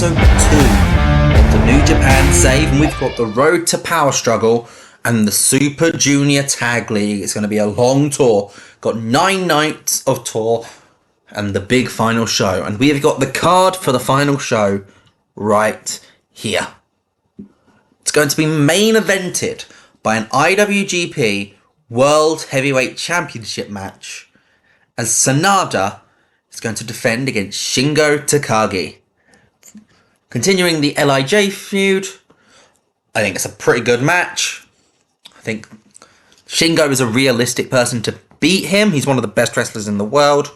episode 2 of the New Japan Save, and we've got the Road to Power Struggle and the Super Junior Tag League. It's going to be a long tour. Got 9 nights of tour and the big final show. And we've got the card for the final show right here. It's going to be main evented by an IWGP World Heavyweight Championship match, as SANADA is going to defend against Shingo Takagi. Continuing the LIJ feud, I think it's a pretty good match. I think Shingo is a realistic person to beat him. He's one of the best wrestlers in the world.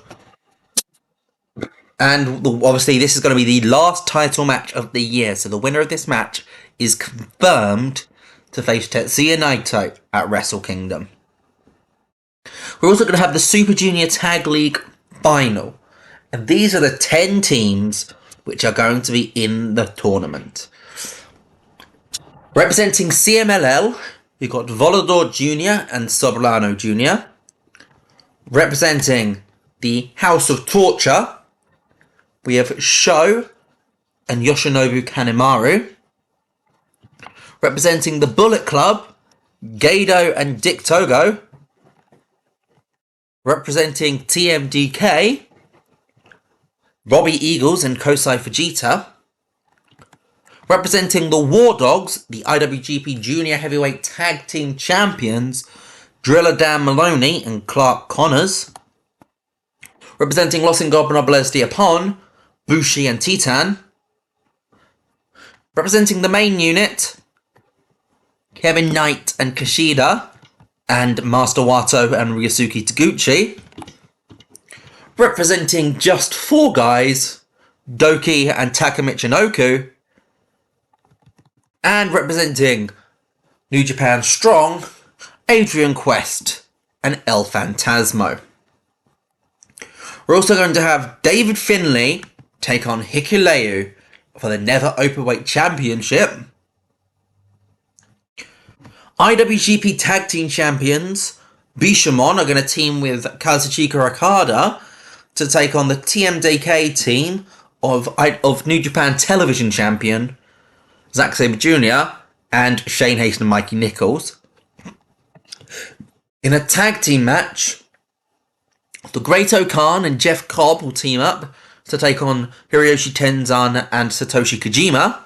And obviously this is going to be the last title match of the year, so the winner of this match is confirmed to face Tetsuya Naito at Wrestle Kingdom. We're also going to have the Super Junior Tag League final. And these are the 10 teams which are going to be in the tournament. Representing CMLL, we've got Volador Jr. and Sobrano Jr. Representing the House of Torture, we have Sho and Yoshinobu Kanemaru. Representing the Bullet Club, Gedo and Dick Togo. Representing TMDK, Robbie Eagles and Kosai Fujita. Representing the War Dogs, the IWGP Junior Heavyweight Tag Team Champions, Driller Dan Maloney and Clark Connors. Representing Los Ingobernables de Japon, Bushi and Titan. Representing the main unit, Kevin Knight and Kushida, and Master Wato and Ryusuke Taguchi. Representing just 4 guys, Doki and Taka Michinoku. And representing New Japan Strong, Adrian Quest and El Phantasmo. We're also going to have David Finlay take on Hikuleu for the Never Openweight Championship. IWGP Tag Team Champions Bishamon are going to team with Kazuchika Okada to take on the TMDK team of New Japan Television Champion Zack Sabre Jr. and Shane Hasten and Mikey Nichols. In a tag team match, the Great Khan and Jeff Cobb will team up to take on Hiroshi Tenzan and Satoshi Kojima.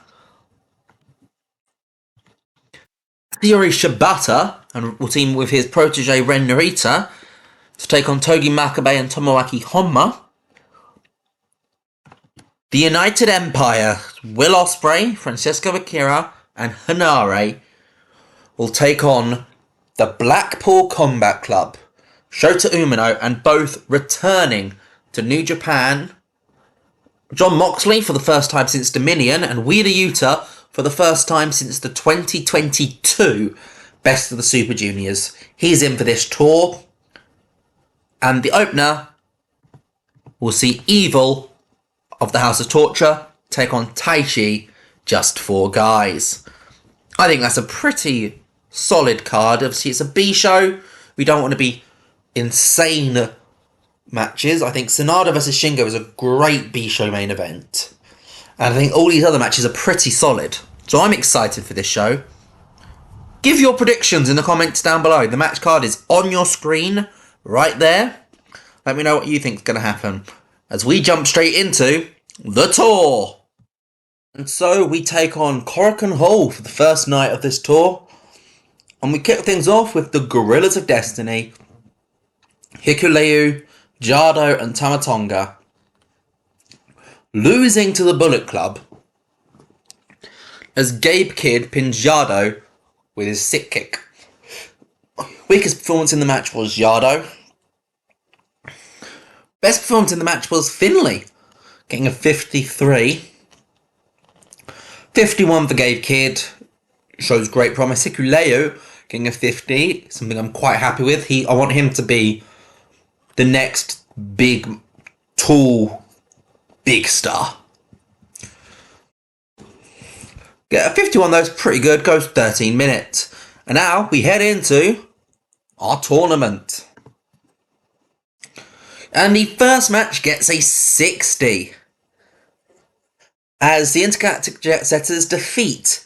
Theory Shibata and will team with his protege Ren Narita to take on Togi Makabe and Tomoaki Honma. The United Empire, Will Ospreay, Francesco Akira and Hanare will take on the Blackpool Combat Club, Shota Umino, and both returning to New Japan, Jon Moxley for the first time since Dominion and Wheeler Yuta for the first time since the 2022 Best of the Super Juniors. He's in for this tour. And the opener will see Evil of the House of Torture take on Taichi, just 4 guys. I think that's a pretty solid card. Obviously, it's a B show. We don't want to be insane matches. I think Sanada vs Shingo is a great B show main event. And I think all these other matches are pretty solid. So I'm excited for this show. Give your predictions in the comments down below. The match card is on your screen right there. Let me know what you think is going to happen as we jump straight into the tour. And so we take on Korakuen Hall for the first night of this tour. And we kick things off with the Gorillas of Destiny, Hikuleu, Jado and Tamatonga, losing to the Bullet Club as Gabe Kidd pins Jado with his sick kick. Weakest performance in the match was Jado. Best performance in the match was Finlay, getting a 53. 51 for Gabe Kidd, shows great promise. Hikuleu getting a 50, something I'm quite happy with. I want him to be the next big, tall, big star. Get a 51 though, it's pretty good, goes 13 minutes. And now we head into our tournament. And the first match gets a 60. as the Intergalactic Jet Setters defeat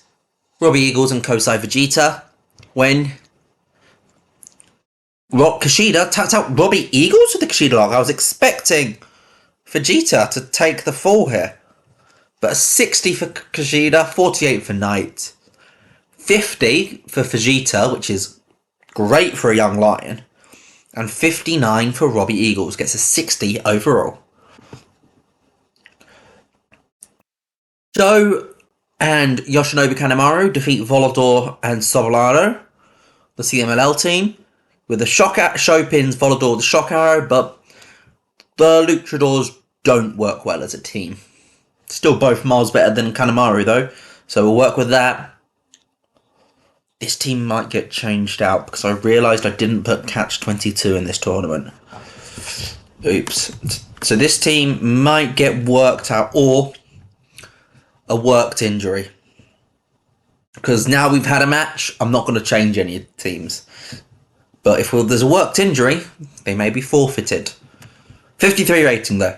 Robbie Eagles and Kosei Vegeta when Kushida tapped out Robbie Eagles with the Kushida lock. I was expecting Vegeta to take the fall here. But a 60 for Kushida, 48 for Knight, 50 for Vegeta, which is great for a young lion, and 59 for Robbie Eagles, gets a 60 overall. Joe and Yoshinobu Kanemaru defeat Volador and Sobrano, the CMLL team, with the show pins Volador with the shock arrow, but the Luchadors don't work well as a team. Still both miles better than Kanemaru though, so we'll work with that. This team might get changed out because I realised I didn't put Catch 22 in this tournament. Oops. So this team might get worked out, or a worked injury. Because now we've had a match, I'm not going to change any teams. But if there's a worked injury, they may be forfeited. 53 rating though.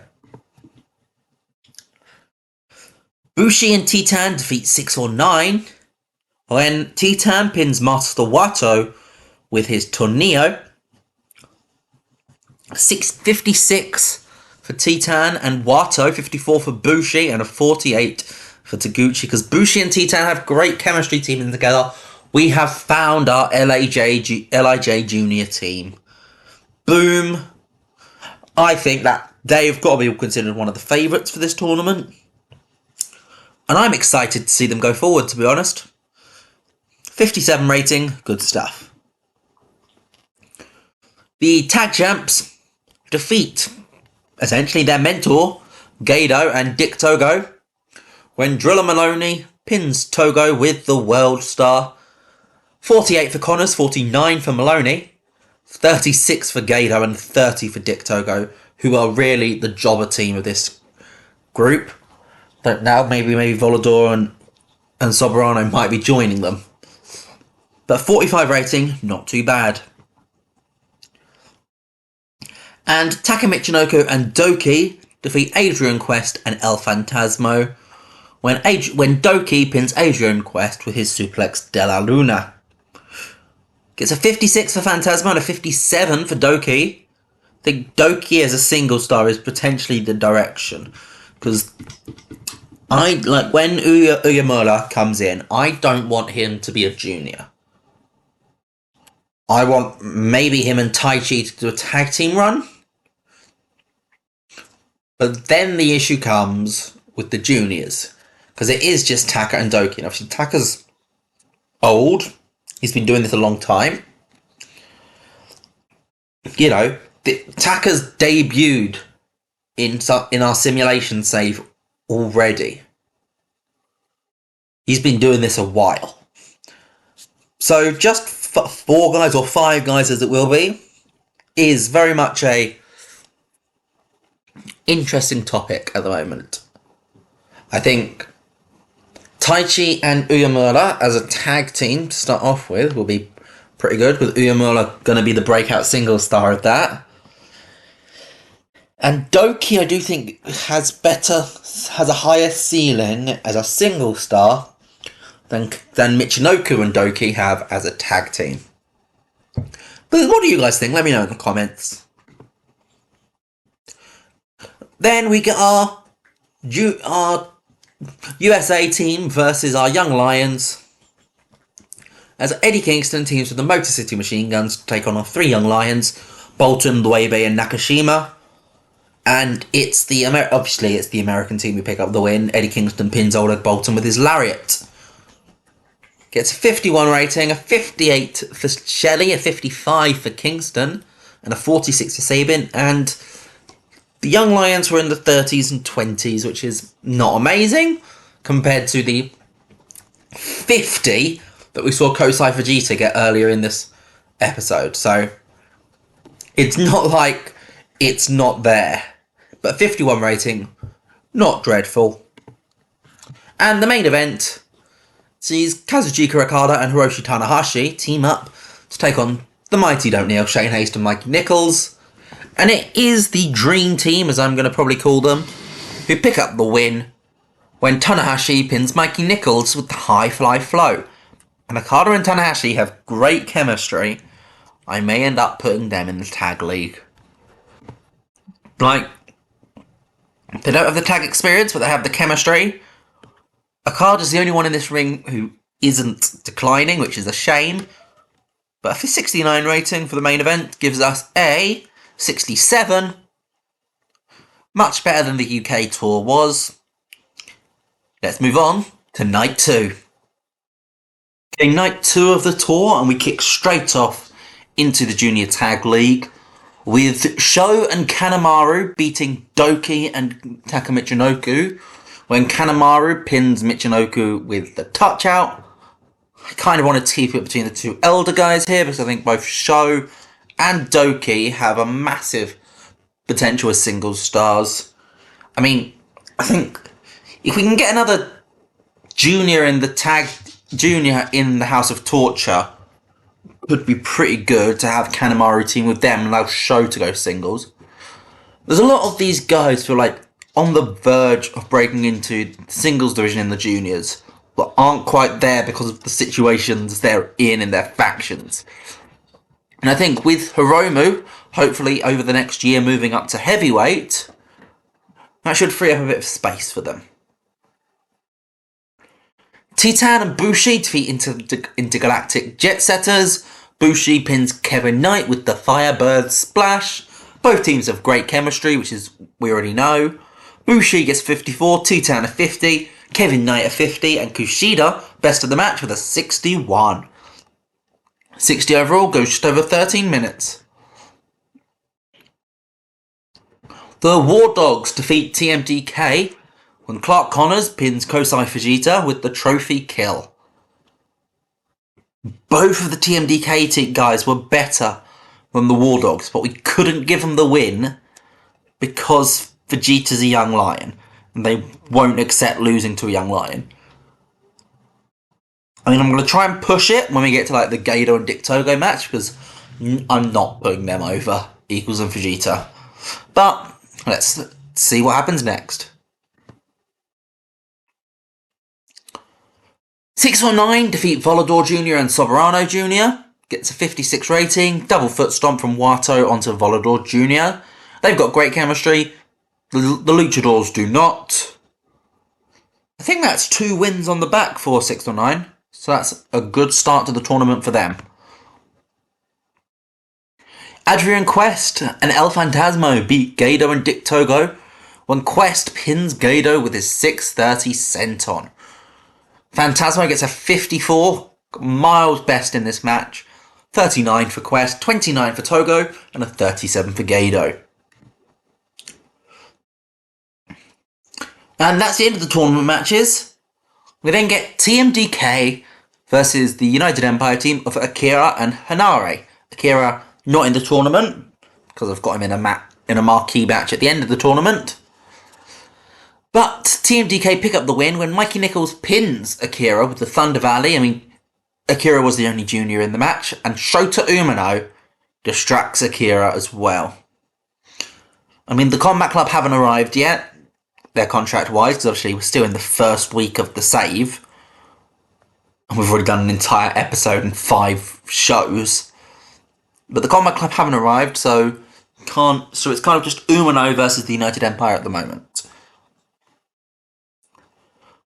Bushi and Titan defeat 649 when Titan pins Master Wato with his Tornillo. 656 for Titan and Wato, 54 for Bushi, and a 48 for Taguchi, because Bushi and Titan have great chemistry teaming together. We have found our LIJ Junior team. Boom. I think that they've got to be considered one of the favourites for this tournament. And I'm excited to see them go forward, to be honest. 57 rating, good stuff. The tag champs defeat, essentially, their mentor, Gedo and Dick Togo, when Driller Maloney pins Togo with the World Star. 48 for Connors, 49 for Maloney, 36 for Gedo, and 30 for Dick Togo, who are really the jobber team of this group. But now maybe Volador and Soberano might be joining them. But 45 rating, not too bad. And Taka Michinoku and Doki defeat Adrian Quest and El Fantasmo when Doki pins Adrian Quest with his suplex de la Luna. Gets a 56 for Fantasmo and a 57 for Doki. I think Doki as a single star is potentially the direction. Because when Uyemura comes in, I don't want him to be a junior. I want maybe him and Taichi to do a tag team run. But then the issue comes with the juniors. Because it is just Taka and Doki. And obviously Taka's old. He's been doing this a long time. You know, Taka's debuted in our simulation save already. He's been doing this a while. So just 4 guys or 5 guys as it will be is very much a interesting topic at the moment. I think Taichi and Uyemura as a tag team to start off with will be pretty good, with Uyemura going to be the breakout single star of that. And Doki, I do think, has a higher ceiling as a single star than Michinoku and Doki have as a tag team. But what do you guys think? Let me know in the comments. Then we get our USA team versus our Young Lions, as Eddie Kingston teams with the Motor City Machine Guns to take on our 3 Young Lions, Bolton, Dwaybe and Nakashima. And it's the American team who pick up the win. Eddie Kingston pins Oleg Bolton with his lariat. Gets a 51 rating, a 58 for Shelley, a 55 for Kingston, and a 46 for Sabin. And the Young Lions were in the 30s and 20s, which is not amazing compared to the 50 that we saw Kosei Vegeta get earlier in this episode. So it's not like it's not there. But 51 rating, not dreadful. And the main event sees Kazuchika Okada and Hiroshi Tanahashi team up to take on the Mighty Don't Kneel, Shane Haste and Mike Nichols. And it is the Dream Team, as I'm going to probably call them, who pick up the win when Tanahashi pins Mikey Nichols with the high fly flow. And Okada and Tanahashi have great chemistry. I may end up putting them in the tag league. Like, they don't have the tag experience, but they have the chemistry. Okada's the only one in this ring who isn't declining, which is a shame. But a 69 rating for the main event gives us a 67. Much better than the UK tour was. Let's move on to night 2. Okay, night 2 of the tour, and we kick straight off into the Junior Tag League with Sho and Kanemaru beating Doki and Taka Michinoku when Kanemaru pins Michinoku with the touch out. I kind of want to keep it between the two elder guys here because I think both Sho and Doki have a massive potential as singles stars. I mean, I think if we can get another junior in the House of Torture, could be pretty good to have Kanemaru team with them and allow Sho to go singles. There's a lot of these guys who are like on the verge of breaking into the singles division in the juniors, but aren't quite there because of the situations they're in their factions. And I think with Hiromu, hopefully over the next year moving up to heavyweight, that should free up a bit of space for them. Titan and Bushi defeat Intergalactic Jet Setters. Bushi pins Kevin Knight with the Firebird Splash. Both teams have great chemistry, which is we already know. Bushi gets 54, Titan a 50, Kevin Knight a 50, and Kushida best of the match with a 61. 60 overall, goes just over 13 minutes. The War Dogs defeat TMDK when Clark Connors pins Kosai Fujita with the trophy kill. Both of the TMDK guys were better than the War Dogs, but we couldn't give them the win because Fujita's a young lion, and they won't accept losing to a young lion. I mean, I'm going to try and push it when we get to like the Gato and Dick Togo match, because I'm not putting them over Equals and Fujita. But let's see what happens next. 619 defeat Volador Jr. and Soberano Jr. Gets a 56 rating. Double foot stomp from Wato onto Volador Jr. They've got great chemistry. The Luchadors do not. I think that's 2 wins on the back for 619. So that's a good start to the tournament for them. Adrian Quest and El Fantasmo beat Gato and Dick Togo when Quest pins Gato with his 630 senton. Fantasmo gets a 54, miles best in this match. 39 for Quest, 29 for Togo, and a 37 for Gato. And that's the end of the tournament matches. We then get TMDK versus the United Empire team of Akira and Hanare. Akira not in the tournament because I've got him in a marquee match at the end of the tournament. But TMDK pick up the win when Mikey Nichols pins Akira with the Thunder Valley. I mean, Akira was the only junior in the match, and Shota Umino distracts Akira as well. I mean, the Combat Club haven't arrived yet, their contract-wise, because obviously we're still in the first week of the save. And we've already done an entire episode and 5 shows. But the Combat Club haven't arrived, so it's kind of just Umino versus the United Empire at the moment.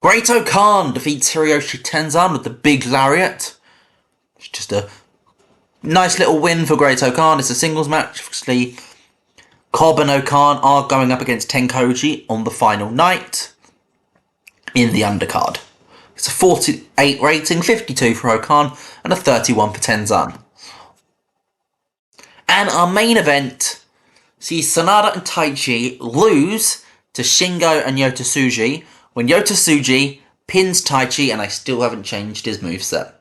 Great-O-Khan defeats Hiroshi Tenzan with the big lariat. It's just a nice little win for Great-O-Khan. It's a singles match. Obviously, Cobb and O'Khan are going up against Tenkoji on the final night in the undercard. It's a 48 rating, 52 for O'Khan, and a 31 for Tenzan. And our main event sees Sanada and Taichi lose to Shingo and Yota Tsuji when Yota Tsuji pins Taichi, and I still haven't changed his moveset.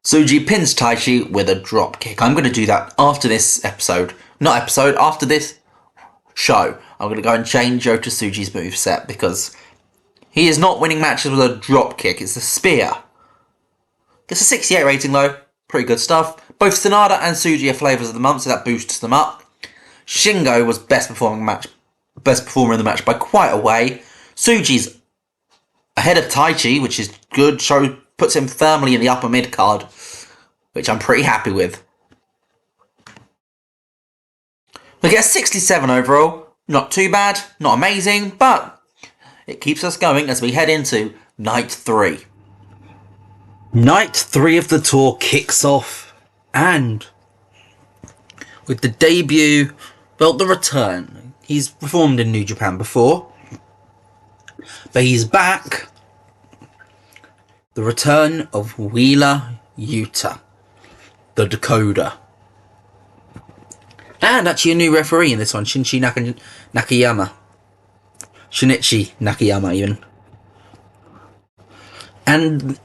Tsuji pins Taichi with a drop kick. I'm going to do that after this after this show. I'm going to go and change Yota Tsuji's moveset because he is not winning matches with a drop kick. It's a spear. Gets a 68 rating though. Pretty good stuff. Both Sanada and Tsuji are flavours of the month, so that boosts them up. Shingo was best performer in the match by quite a way. Tsuji's ahead of Taichi, which is good. Puts him firmly in the upper mid card, which I'm pretty happy with. We get 67 overall. Not too bad, not amazing, but it keeps us going as we head into Night 3. Night 3 of the tour kicks off, and with the debut, well, the return. He's performed in New Japan before, but he's back. The return of Wheeler Yuta, the Dakota. And actually a new referee in this one, Shinichi Nakayama even. And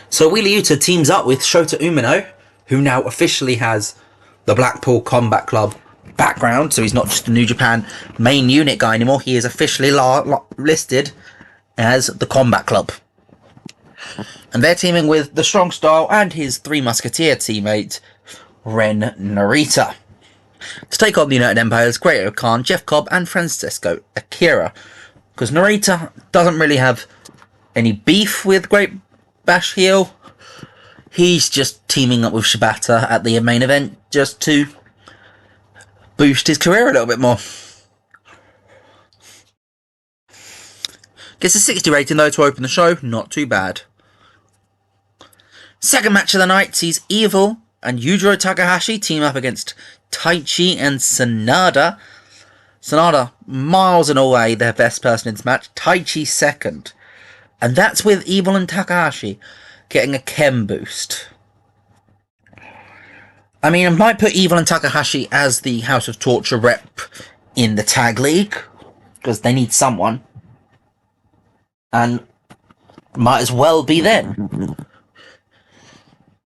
so Wheeler Yuta teams up with Shota Umino, who now officially has the Blackpool Combat Club background, so he's not just a New Japan main unit guy anymore, he is officially listed as the Combat Club. And they're teaming with the Strong Style and his Three Musketeer teammate, Ren Narita, to take on the United Empire's Great Khan, Jeff Cobb, and Francesco Akira. Because Narita doesn't really have any beef with Great Bash Heel. He's just teaming up with Shibata at the main event just to boost his career a little bit more. Gets a 60 rating though to open the show, not too bad. Second match of the night sees Evil and Yujiro Takahashi team up against Taichi and SANADA. SANADA miles and away their best person in this match, Taichi second. And that's with Evil and Takahashi getting a chem boost. I mean, I might put Evil and Takahashi as the House of Torture rep in the tag league, because they need someone. And might as well be them.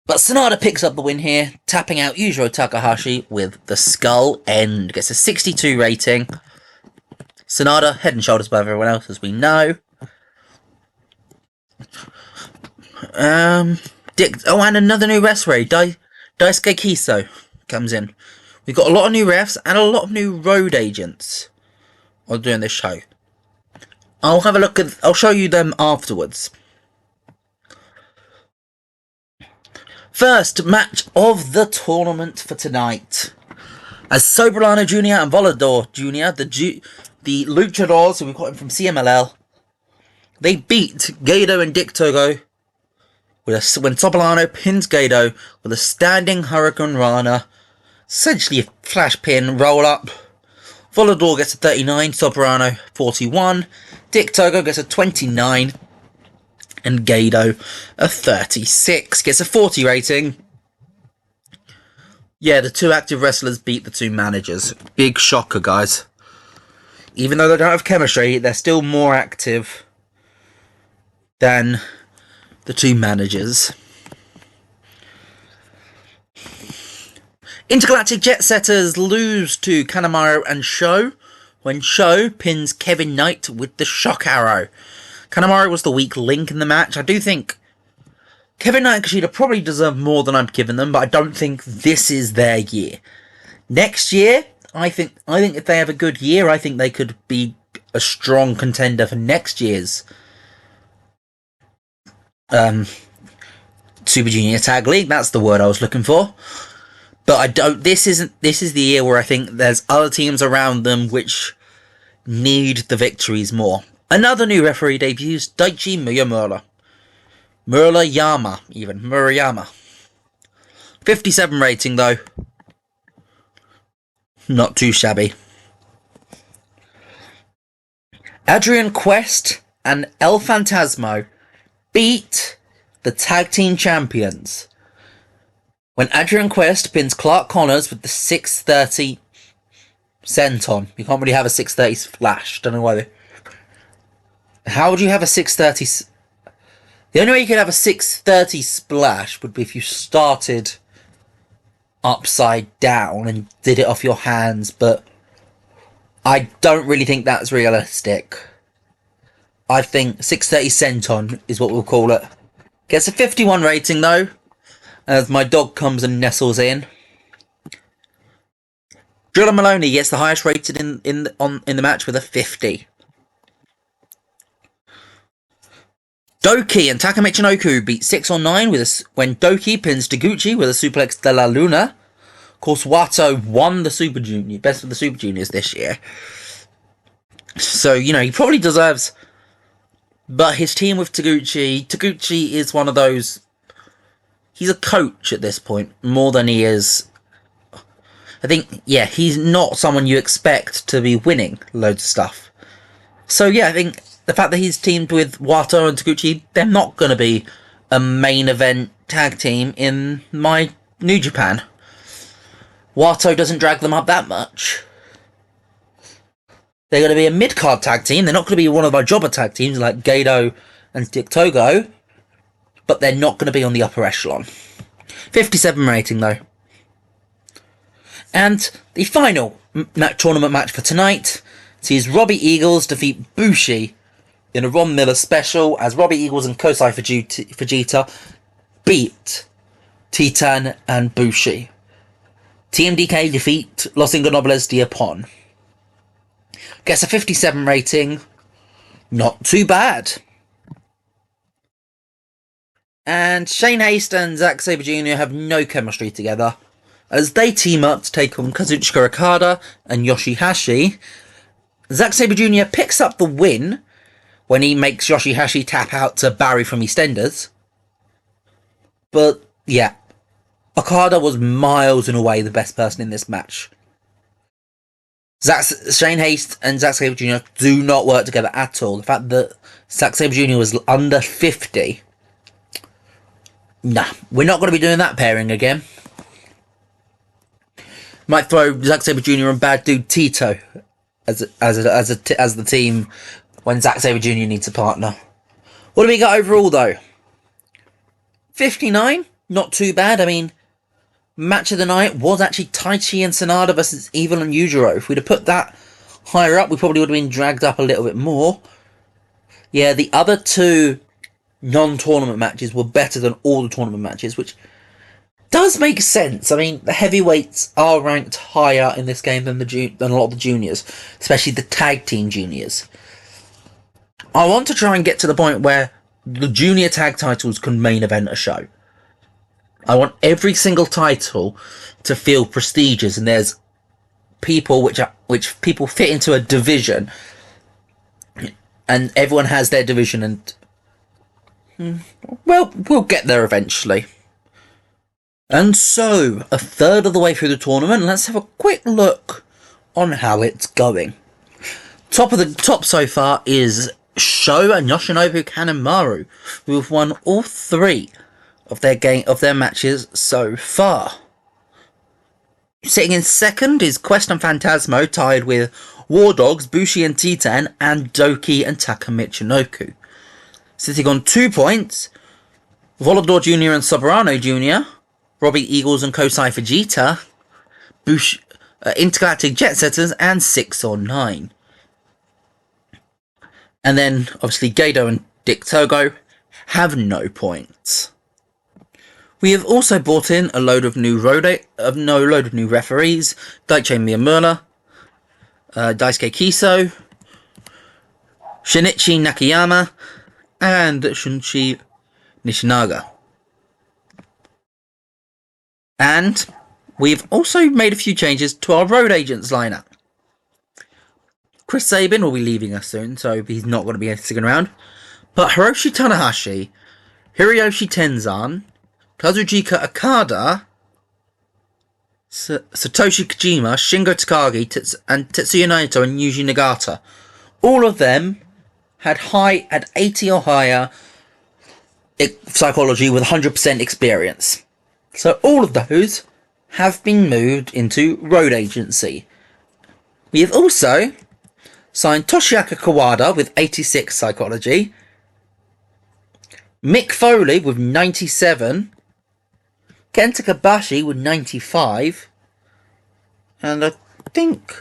But SANADA picks up the win here, tapping out Yujiro Takahashi with the Skull End. Gets a 62 rating. SANADA head and shoulders above everyone else, as we know. And another new referee, Daisuke Kiso, comes in. We've got a lot of new refs and a lot of new road agents on doing this show. I'll show you them afterwards. First match of the tournament for tonight, as Soberano Jr. and Volador Jr., the luchadors who we got him from CMLL, they beat Gedo and Dick Togo when Soberano pins Gedo with a standing Hurricane Rana, essentially a flash pin roll up. Volador gets a 39, Soberano 41, Dick Togo gets a 29, and Gedo a 36. Gets a 40 rating. Yeah, the two active wrestlers beat the two managers. Big shocker, guys. Even though they don't have chemistry, they're still more active than the two managers. Intergalactic Jet Setters lose to Kanemaru and Sho when Sho pins Kevin Knight with the Shock Arrow. Kanemaru was the weak link in the match. I do think Kevin Knight and Kushida probably deserve more than I've given them, but I don't think this is their year. Next year, I think if they have a good year, I think they could be a strong contender for next year's Super Junior Tag League. That's the word I was looking for. But this is the year where I think there's other teams around them which need the victories more. Another new referee debuts, Daichi Murayama. Murayama. 57 rating though. Not too shabby. Adrian Quest and El Fantasmo beat the tag team champions when Adrian Quest pins Clark Connors with the 630 senton. You can't really have a 630 splash. Don't know why. How would you have a 630? The only way you could have a 630 splash would be if you started upside down and did it off your hands, but I don't really think that's realistic. I think 630 senton is what we'll call it. Gets a 51 rating though, as my dog comes and nestles in. Drilla Maloney gets the highest rated in the match with a 50. Doki and Taka Michinoku beat 6 on 9 when Doki pins Taguchi with a suplex de la Luna. Of course, Wato won the Super Junior, best of the Super Juniors this year. So, he probably deserves. But his team with Taguchi is one of those. He's a coach at this point, more than he is. I think, he's not someone you expect to be winning loads of stuff. So, I think the fact that he's teamed with Wato and Taguchi, they're not going to be a main event tag team in my New Japan. Wato doesn't drag them up that much. They're going to be a mid-card tag team. They're not going to be one of our jobber tag teams like Gedo and Dick Togo. But they're not going to be on the upper echelon. 57 rating, though. And the final tournament match for tonight sees Robbie Eagles defeat Bushi in a Ron Miller special as Robbie Eagles and Kosai Fujita beat Titan and Bushi. TMDK defeat Los Ingobernables de Japon. Gets a 57 rating. Not too bad. And Shane Haste and Zack Sabre Jr. have no chemistry together, as they team up to take on Kazuchika Okada and Yoshihashi. Zack Sabre Jr. picks up the win when he makes Yoshihashi tap out to Barry from EastEnders. But, Okada was miles and away the best person in this match. Shane Haste and Zack Sabre Jr. do not work together at all. The fact that Zack Sabre Jr. was under 50... Nah, we're not going to be doing that pairing again. Might throw Zack Sabre Jr. and Bad Dude Tito as the team when Zack Sabre Jr. needs a partner. What do we got overall though? 59, not too bad. I mean, match of the night was actually Taichi and Sanada versus Evil and Yujiro. If we'd have put that higher up, we probably would have been dragged up a little bit more. Yeah, the other two non-tournament matches were better than all the tournament matches, which does make sense. I mean, the heavyweights are ranked higher in this game than a lot of the juniors, especially the tag team juniors. I want to try and get to the point where the junior tag titles can main event a show. I want every single title to feel prestigious, and there's people which people fit into a division, and everyone has their division, and well, we'll get there eventually. And so, a third of the way through the tournament, let's have a quick look on how it's going. Top of the top so far is Sho and Yoshinobu Kanemaru, who have won all three of their matches so far. Sitting in second is Quest and Phantasmo, tied with War Dogs, Bushi and Titan, and Doki and Taka Michinoku. Sitting on 2 points, Volador Jr. and Soberano Jr., Robbie Eagles and Kosai Fujita, Intergalactic Jet Setters, and 6 or 9. And then, obviously, Gedo and Dick Togo have no points. We have also brought in a load of new referees: Daichi Miyamura, Daisuke Kiso, Shinichi Nakayama, and Shunchi Nishinaga. And we've also made a few changes to our road agents lineup. Chris Sabin will be leaving us soon, so he's not going to be sticking around. But Hiroshi Tanahashi, Hiroyoshi Tenzan, Kazuchika Okada, Satoshi Kojima, Shingo Takagi, and Tetsuya Naito and Yuji Nagata. All of them had 80 or higher psychology with 100% experience. So all of those have been moved into road agency. We have also signed Toshiaka Kawada with 86 psychology, Mick Foley with 97, Kenta Kobashi with 95, and I think,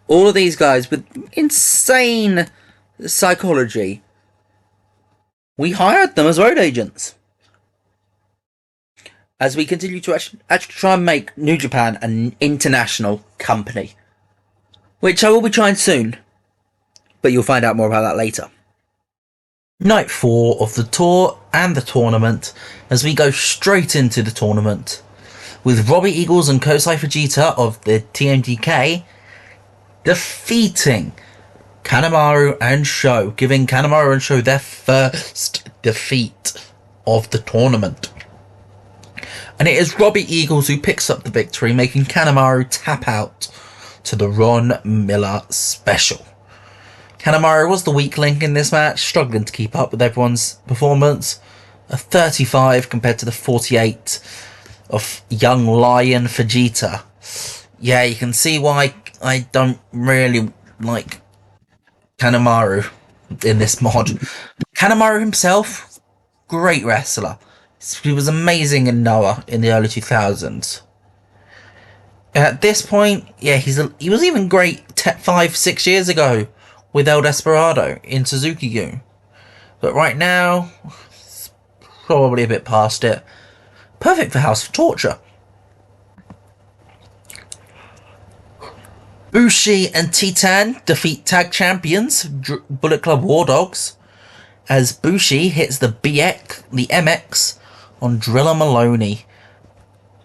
all of these guys with insane psychology. We hired them as road agents, as we continue to actually try and make New Japan an international company, which I will be trying soon, but you'll find out more about that later. Night 4 of the tour and the tournament, as we go straight into the tournament, with Robbie Eagles and Kosei Fujita of the TMDK defeating Kanemaru and Sho, giving Kanemaru and Sho their first defeat of the tournament. And it is Robbie Eagles who picks up the victory, making Kanemaru tap out to the Ron Miller special. Kanemaru was the weak link in this match, struggling to keep up with everyone's performance. A 35 compared to the 48 of young Lion Fujita. Yeah, you can see why I don't really like Kanemaru in this mod. Kanemaru himself, great wrestler. He was amazing in Noah in the early 2000s. At this point, yeah, he was even great 5-6 years ago with El Desperado in Suzuki-gu. But right now, it's probably a bit past it. Perfect for House of Torture. Bushi and Titan defeat tag champions Bullet Club War Dogs, as Bushi hits the MX on Driller Maloney.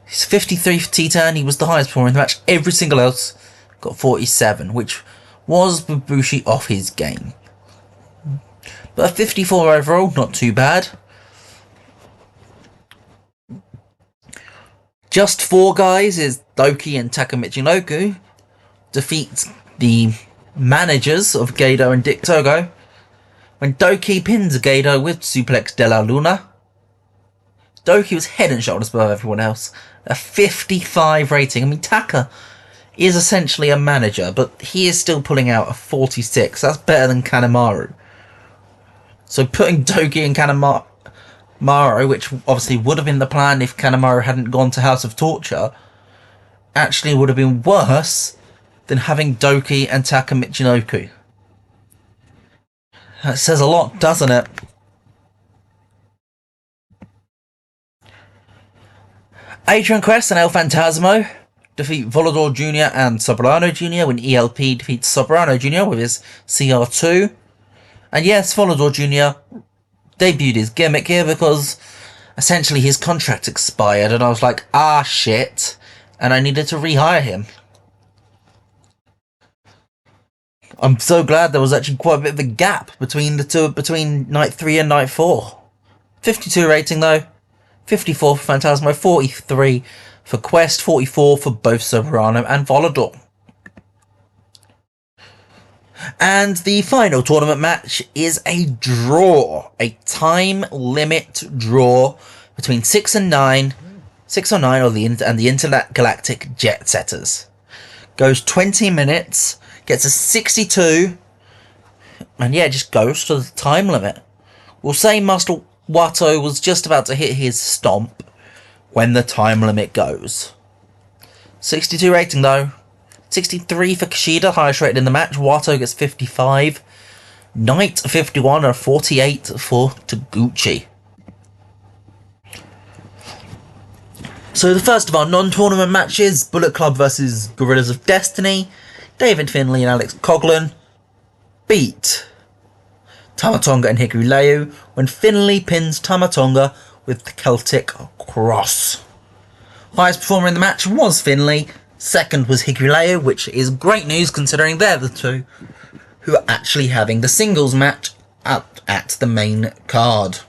He's 53 for Titan. He was the highest performer in the match. Every single else got 47, which was Bushi off his game. But a 54 overall, not too bad. Just 4 guys is Doki and Takamichinoku defeat the managers of Gedo and Dick Togo when Doki pins Gedo with Suplex de la Luna. Doki was head and shoulders above everyone else. A 55 rating. I mean, Taka is essentially a manager, but he is still pulling out a 46. That's better than Kanemaru. So putting Doki and Kanemaru, which obviously would have been the plan if Kanemaru hadn't gone to House of Torture, actually would have been worse than having Doki and Taka Michinoku. That says a lot, doesn't it? Adrian Quest and El Phantasmo defeat Volador Jr. and Sobrano Jr. when ELP defeats Sobrano Jr. with his CR2. And yes, Volador Jr. debuted his gimmick here because essentially his contract expired, and I was like, shit, and I needed to rehire him. I'm so glad there was actually quite a bit of a gap between the two, between night 3 and night 4. 52 rating though, 54 for Phantasmo, 43 for Quest, 44 for both Soberano and Volador. And the final tournament match is a draw, a time limit draw between 6 and 9 and the Intergalactic Jet Setters. Goes 20 minutes, gets a 62, and yeah, just goes to the time limit. We'll say Master Wato was just about to hit his stomp when the time limit goes. 62 rating though. 63 for Kushida, highest rated in the match. Wato gets 55. Knight 51 and 48 for Taguchi. So the first of our non-tournament matches, Bullet Club versus Gorillas of Destiny. David Finlay and Alex Coughlin beat Tamatonga and Hikaru Leu when Finlay pins Tamatonga with the Celtic Cross. Highest performer in the match was Finlay. Second was Hikaru Leu, which is great news considering they're the two who are actually having the singles match at the main card.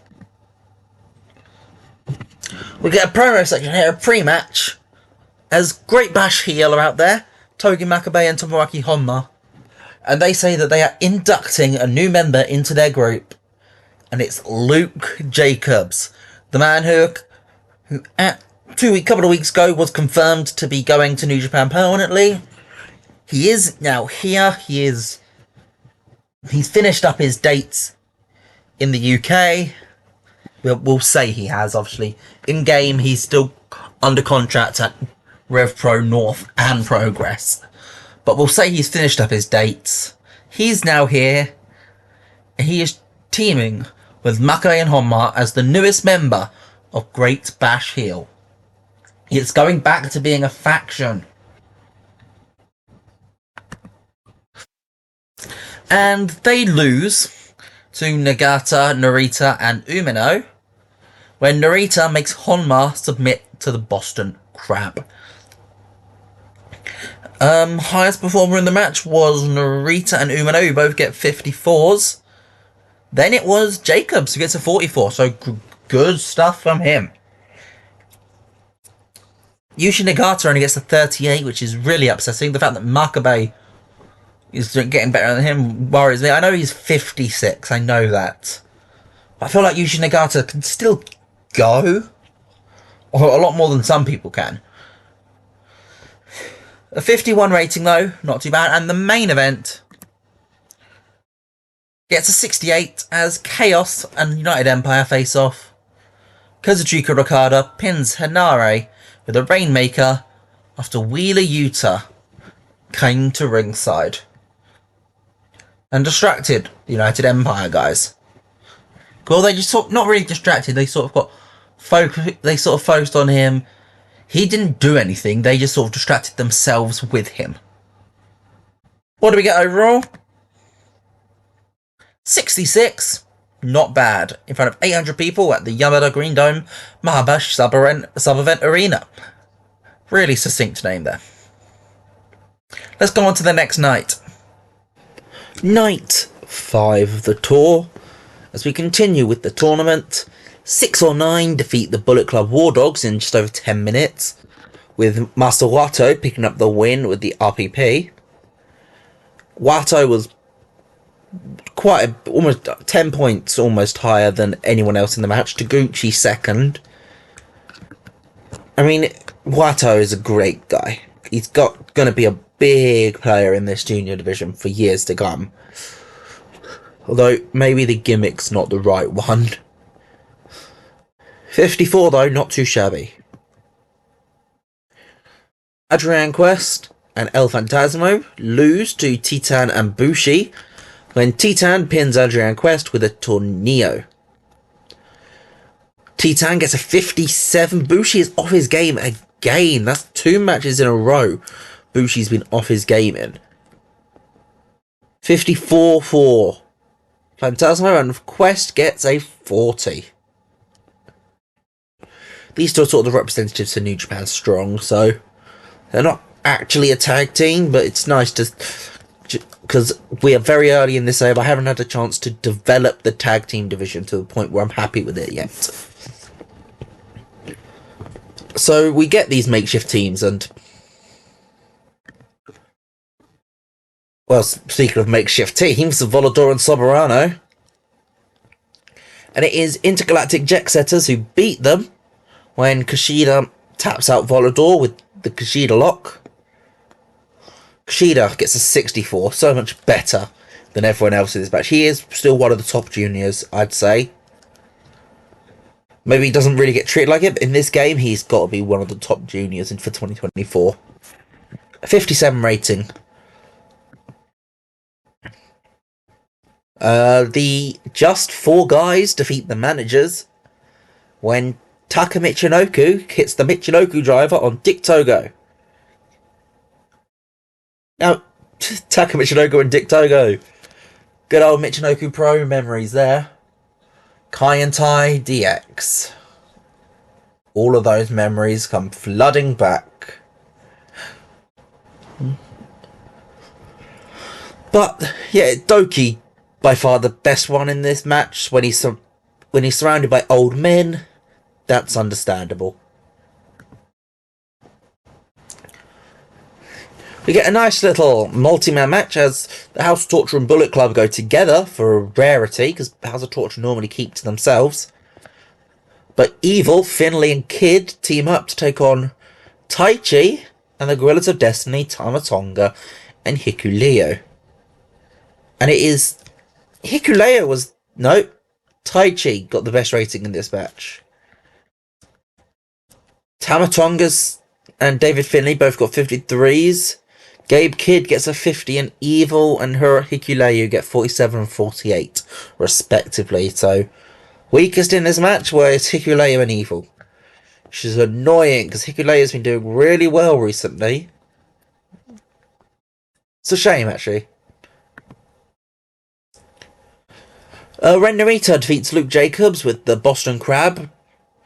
We get a promo section here, a pre-match, as Great Bash Heel are out there, Togi Makabe and Tomoaki Honma, and they say that they are inducting a new member into their group, and it's Luke Jacobs, the man who at a couple of weeks ago was confirmed to be going to New Japan permanently. He is now here. He's finished up his dates in the UK. We'll say he has, obviously. In game, he's still under contract at Rev Pro North and Progress. But we'll say he's finished up his dates. He's now here. And he is teaming with Makabe and Honma as the newest member of Great Bash Heel. It's going back to being a faction. And they lose to Nagata, Narita, and Umino, when Narita makes Honma submit to the Boston Crab. Highest performer in the match was Narita and Umino, who both get 54s. Then it was Jacobs, who gets a 44, so good stuff from him. Yushi Nagata only gets a 38, which is really upsetting. The fact that Makabe is getting better than him worries me. I know he's 56, I know that. But I feel like Yushi Nagata can still go. Or a lot more than some people can. A 51 rating though, not too bad. And the main event gets a 68 as Chaos and United Empire face off. Kazuchika Okada pins Hanare with a Rainmaker after Wheeler Yuta came to ringside and distracted the United Empire guys. Well, they just not really distracted. They sort of focused on him. He didn't do anything. They just sort of distracted themselves with him. What do we get overall? 66. Not bad. In front of 800 people at the Yamada Green Dome Mahabash Sub-Event Arena. Really succinct name there. Let's go on to the next night. Night 5 of the tour. As we continue with the tournament, 6 or 9 defeat the Bullet Club War Dogs in just over 10 minutes, with Master Wato picking up the win with the RPP. Wato was almost 10 points almost higher than anyone else in the match. Taguchi second. I mean, Wato is a great guy. He's going to be a big player in this junior division for years to come. Although, maybe the gimmick's not the right one. 54 though, not too shabby. Adrian Quest and El Fantasmo lose to Titan and Bushi when Titan pins Adrian Quest with a Tornillo. Titan gets a 57. Bushi is off his game again. That's 2 matches in a row Bushi's been off his game in. 54 for Phantasmo, and Quest gets a 40. These two are sort of the representatives for New Japan Strong, so they're not actually a tag team, but it's nice to, because we are very early in this area, but I haven't had a chance to develop the tag team division to the point where I'm happy with it yet. So we get these makeshift teams, and well, speaking of makeshift teams, Volador and Soberano, and it is Intergalactic Jet Setters who beat them when Kushida taps out Volador with the Kushida lock. Kushida gets a 64, so much better than everyone else in this match. He is still one of the top juniors, I'd say. Maybe he doesn't really get treated like it, but in this game, he's got to be one of the top juniors for 2024. A 57 rating. The Just 4 guys defeat the managers when Taka Michinoku hits the Michinoku driver on Dick Togo. Now, Taka Michinoku and Dick Togo. Good old Michinoku Pro memories there. Kai and Tai DX. All of those memories come flooding back. But, yeah, Doki, by far the best one in this match. When he's surrounded by old men, that's understandable. We get a nice little multi-man match as the House of Torture and Bullet Club go together for a rarity, because House of Torture normally keep to themselves. But Evil, Finlay and Kid team up to take on Taichi and the Gorillas of Destiny, Tamatonga and Hikuleo. And it is... Hikuleo was... No, Taichi got the best rating in this match. Tamatonga's and David Finlay both got 53s. Gabe Kidd gets a 50, and Evil and her Hikuleo get 47 and 48, respectively. So, weakest in this match was Hikuleo and Evil. Which is annoying, because Hikuleo's been doing really well recently. It's a shame, actually. Ren Narita defeats Luke Jacobs with the Boston Crab.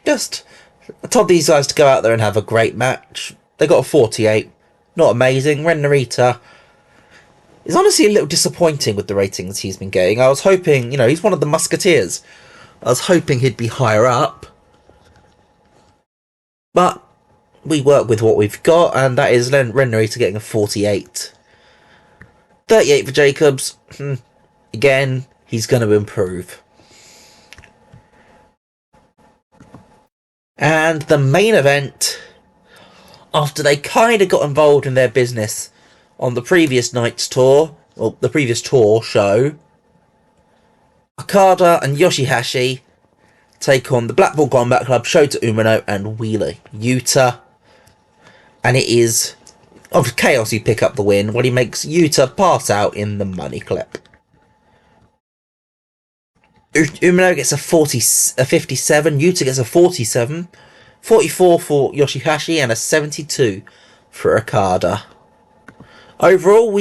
I told these guys to go out there and have a great match. They got a 48. Not amazing. Ren Narita is honestly a little disappointing with the ratings he's been getting. I was hoping, he's one of the Musketeers. I was hoping he'd be higher up. But we work with what we've got, and that is Ren Narita getting a 48. 38 for Jacobs. Again, he's going to improve. And the main event, after they kind of got involved in their business on the previous night's tour, well, the previous tour show, Okada and Yoshihashi take on the Blackpool Combat Club, Shota Umino and Wheeler Yuta. And it is of Chaos who pick up the win when he makes Yuta pass out in the money clip. Umino gets a 57, Yuta gets a 47, 44 for Yoshihashi, and a 72 for Okada. Overall,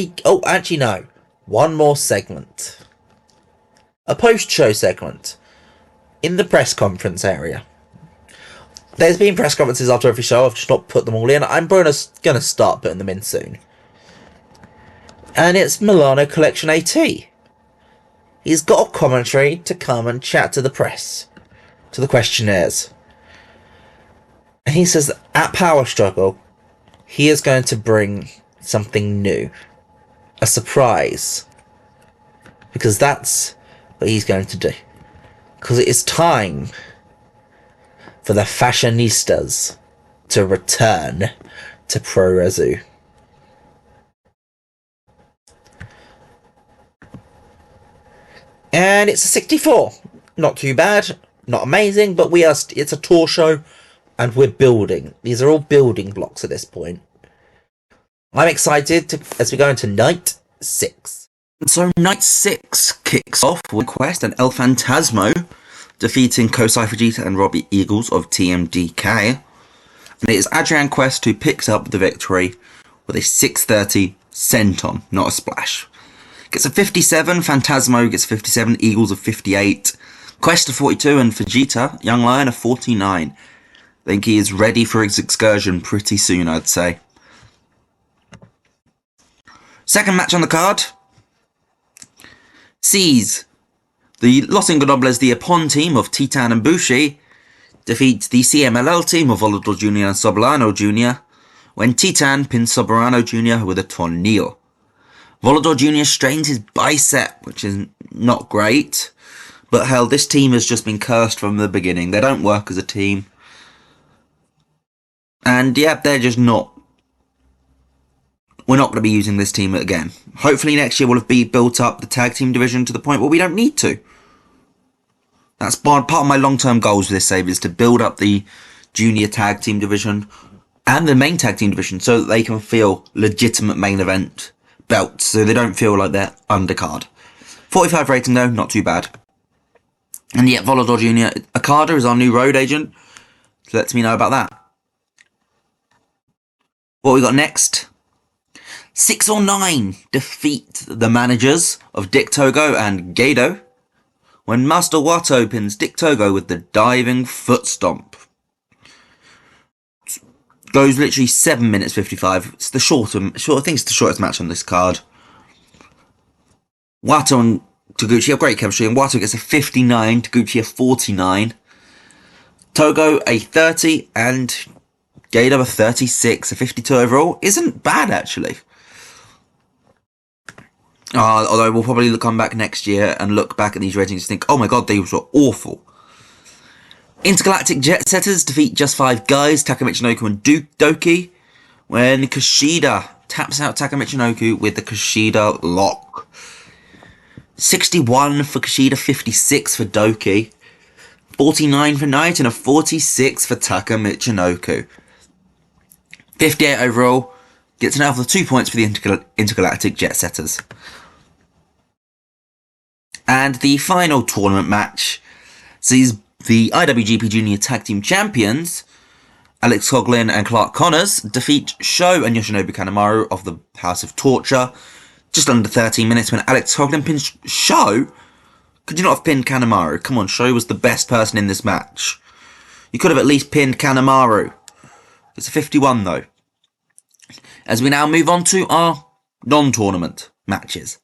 one more segment. A post-show segment in the press conference area. There's been press conferences after every show, I've just not put them all in. I'm going to start putting them in soon. And it's Milano Collection AT. He's got a commentary to come and chat to the press, to the questionnaires. And he says that at Power Struggle, he is going to bring something new. A surprise. Because that's what he's going to do. Because it is time for the fashionistas to return to Pro-Rezu. And it's a 64. Not too bad. Not amazing, but it's a tour show and we're building. These are all building blocks at this point. I'm excited as we go into night 6. So night 6 kicks off with Quest and El Phantasmo defeating Kosai Fujita and Robbie Eagles of TMDK. And it is Adrian Quest who picks up the victory with a 630 senton, not a splash. Gets a 57, Phantasmo gets 57, Eagles of 58, Quest a 42, and Fujita, Young Lion, a 49. I think he is ready for his excursion pretty soon, I'd say. Second match on the card sees the Los Ingobernables de Japon team of Titan and Bushi defeat the CMLL team of Volador Jr. and Soberano Jr. when Titan pins Soberano Jr. with a tornillo. Volador Jr. strains his bicep, which is not great, but hell, this team has just been cursed from the beginning. They don't work as a team. And yeah, they're just not. We're not going to be using this team again. Hopefully next year we'll have built up the tag team division to the point where we don't need to. That's part of my long-term goals with this save, is to build up the junior tag team division and the main tag team division so that they can feel legitimate main event belts, so they don't feel like they're undercard. 45 rating though, not too bad. And yet Volador Jr. Okada is our new road agent, so lets me know about that. What we got next? 6 or 9 defeat the managers of Dick Togo and Gedo when Master Wato pins Dick Togo with the diving foot stomp. Goes literally 7 minutes 55. It's the I think it's the shortest match on this card. Wato and Taguchi have great chemistry, and Wato gets a 59, Taguchi a 49. Togo a 30, and Gedo a 36, a 52 overall. Isn't bad, actually. Although we'll probably come back next year and look back at these ratings and think, oh my god, they were awful. Intergalactic Jet Setters defeat Just 5 Guys, Takamichinoku and Doki, when Kushida taps out Takamichinoku with the Kushida lock. 61 for Kushida, 56 for Doki, 49 for Knight, and a 46 for Takamichinoku. 58 overall, gets an alpha of 2 points for the Intergalactic Jet Setters. And the final tournament match sees the IWGP Junior Tag Team Champions, Alex Coughlin and Clark Connors, defeat Sho and Yoshinobu Kanemaru of the House of Torture just under 13 minutes when Alex Coughlin pins Sho Could you not have pinned Kanemaru? Come on, Sho was the best person in this match. You could have at least pinned Kanemaru. It's a 51 though. As we now move on to our non-tournament matches.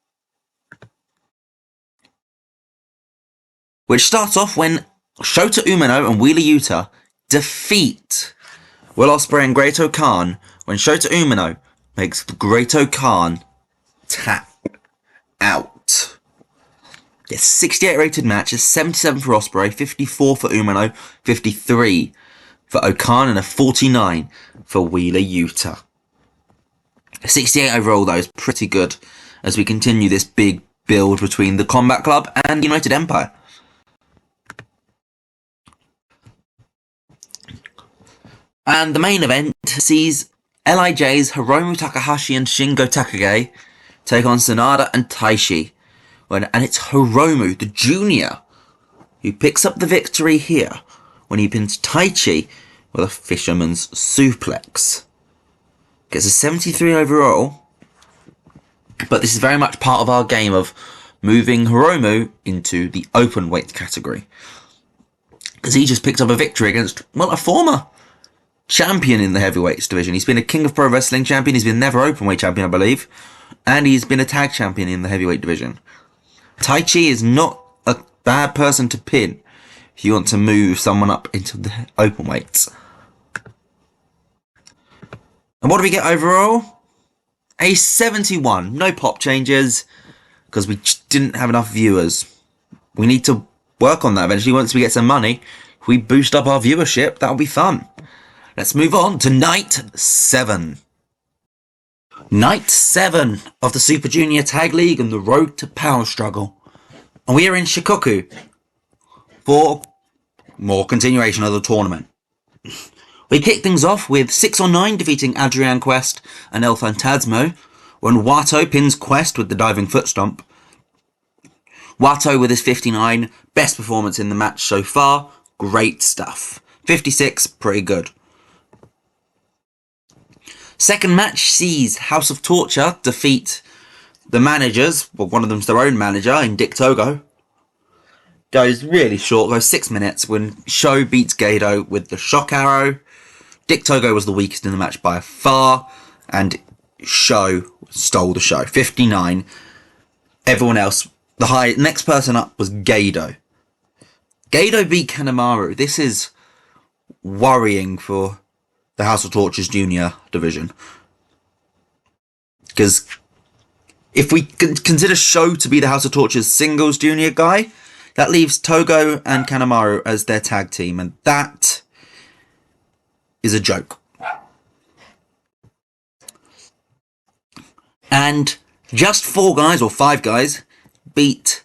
Which starts off when Shota Umino and Wheeler Yuta defeat Will Ospreay and Great Khan when Shota Umino makes the Great Khan tap out. It's 68 rated match, it's 77 for Ospreay, 54 for Umino, 53 for Okan, and a 49 for Wheeler Yuta. 68 overall though is pretty good as we continue this big build between the Combat Club and United Empire. And the main event sees LIJ's Hiromu Takahashi and Shingo Takagi take on SANADA and Taichi. And it's Hiromu, the junior, who picks up the victory here when he pins Taichi with a fisherman's suplex. Gets a 73 overall, but this is very much part of our game of moving Hiromu into the open weight category. Because he just picked up a victory against, well, a former champion in the heavyweights division. He's been a King of Pro Wrestling champion, he's been never openweight champion, I believe, and he's been a tag champion in the heavyweight division. Taichi is not a bad person to pin if you want to move someone up into the open weights. And what do we get overall? A 71. No pop changes, because we didn't have enough viewers. We need to work on that eventually. Once we get some money, if we boost up our viewership, that'll be fun. Let's move on to Night 7. Night 7 of the Super Junior Tag League and the Road to Power Struggle. And we are in Shikoku for more continuation of the tournament. We kick things off with 6 or 9 defeating Adrian Quest and El Fantasmo when Wato pins Quest with the diving foot stomp. Wato with his 59, best performance in the match so far, great stuff. 56, pretty good. Second match sees House of Torture defeat the managers, well, one of them's their own manager in Dick Togo. Goes really short, goes 6 minutes when Sho beats Gedo with the shock arrow. Dick Togo was the weakest in the match by far, and Sho stole the show. 59. Everyone else, next person up was Gedo. Gedo beat Kanemaru. This is worrying for the House of Torture's junior division. Because if we consider Sho to be the House of Torture's singles junior guy, that leaves Togo and Kanemaru as their tag team, and that is a joke. And just 4 guys, or 5 guys, beat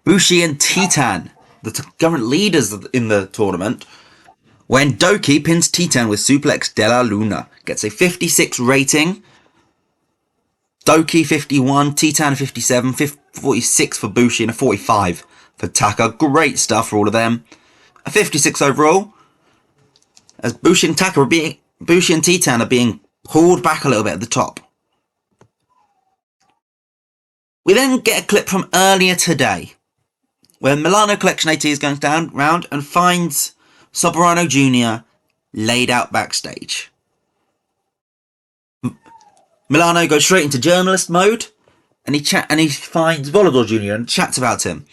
Bushi and Titan, the current leaders in the tournament, when Doki pins Titan with Suplex de la Luna. Gets a 56 rating. Doki 51, Titan 57, 46 for Bushi, and a 45 for Taka. Great stuff for all of them. A 56 overall. As Bushi and Titan are being pulled back a little bit at the top. We then get a clip from earlier today, where Milano Collection AT is going down round and finds Soberano Jr. laid out backstage. Milano goes straight into journalist mode, and he finds Volador Jr. and chats about him.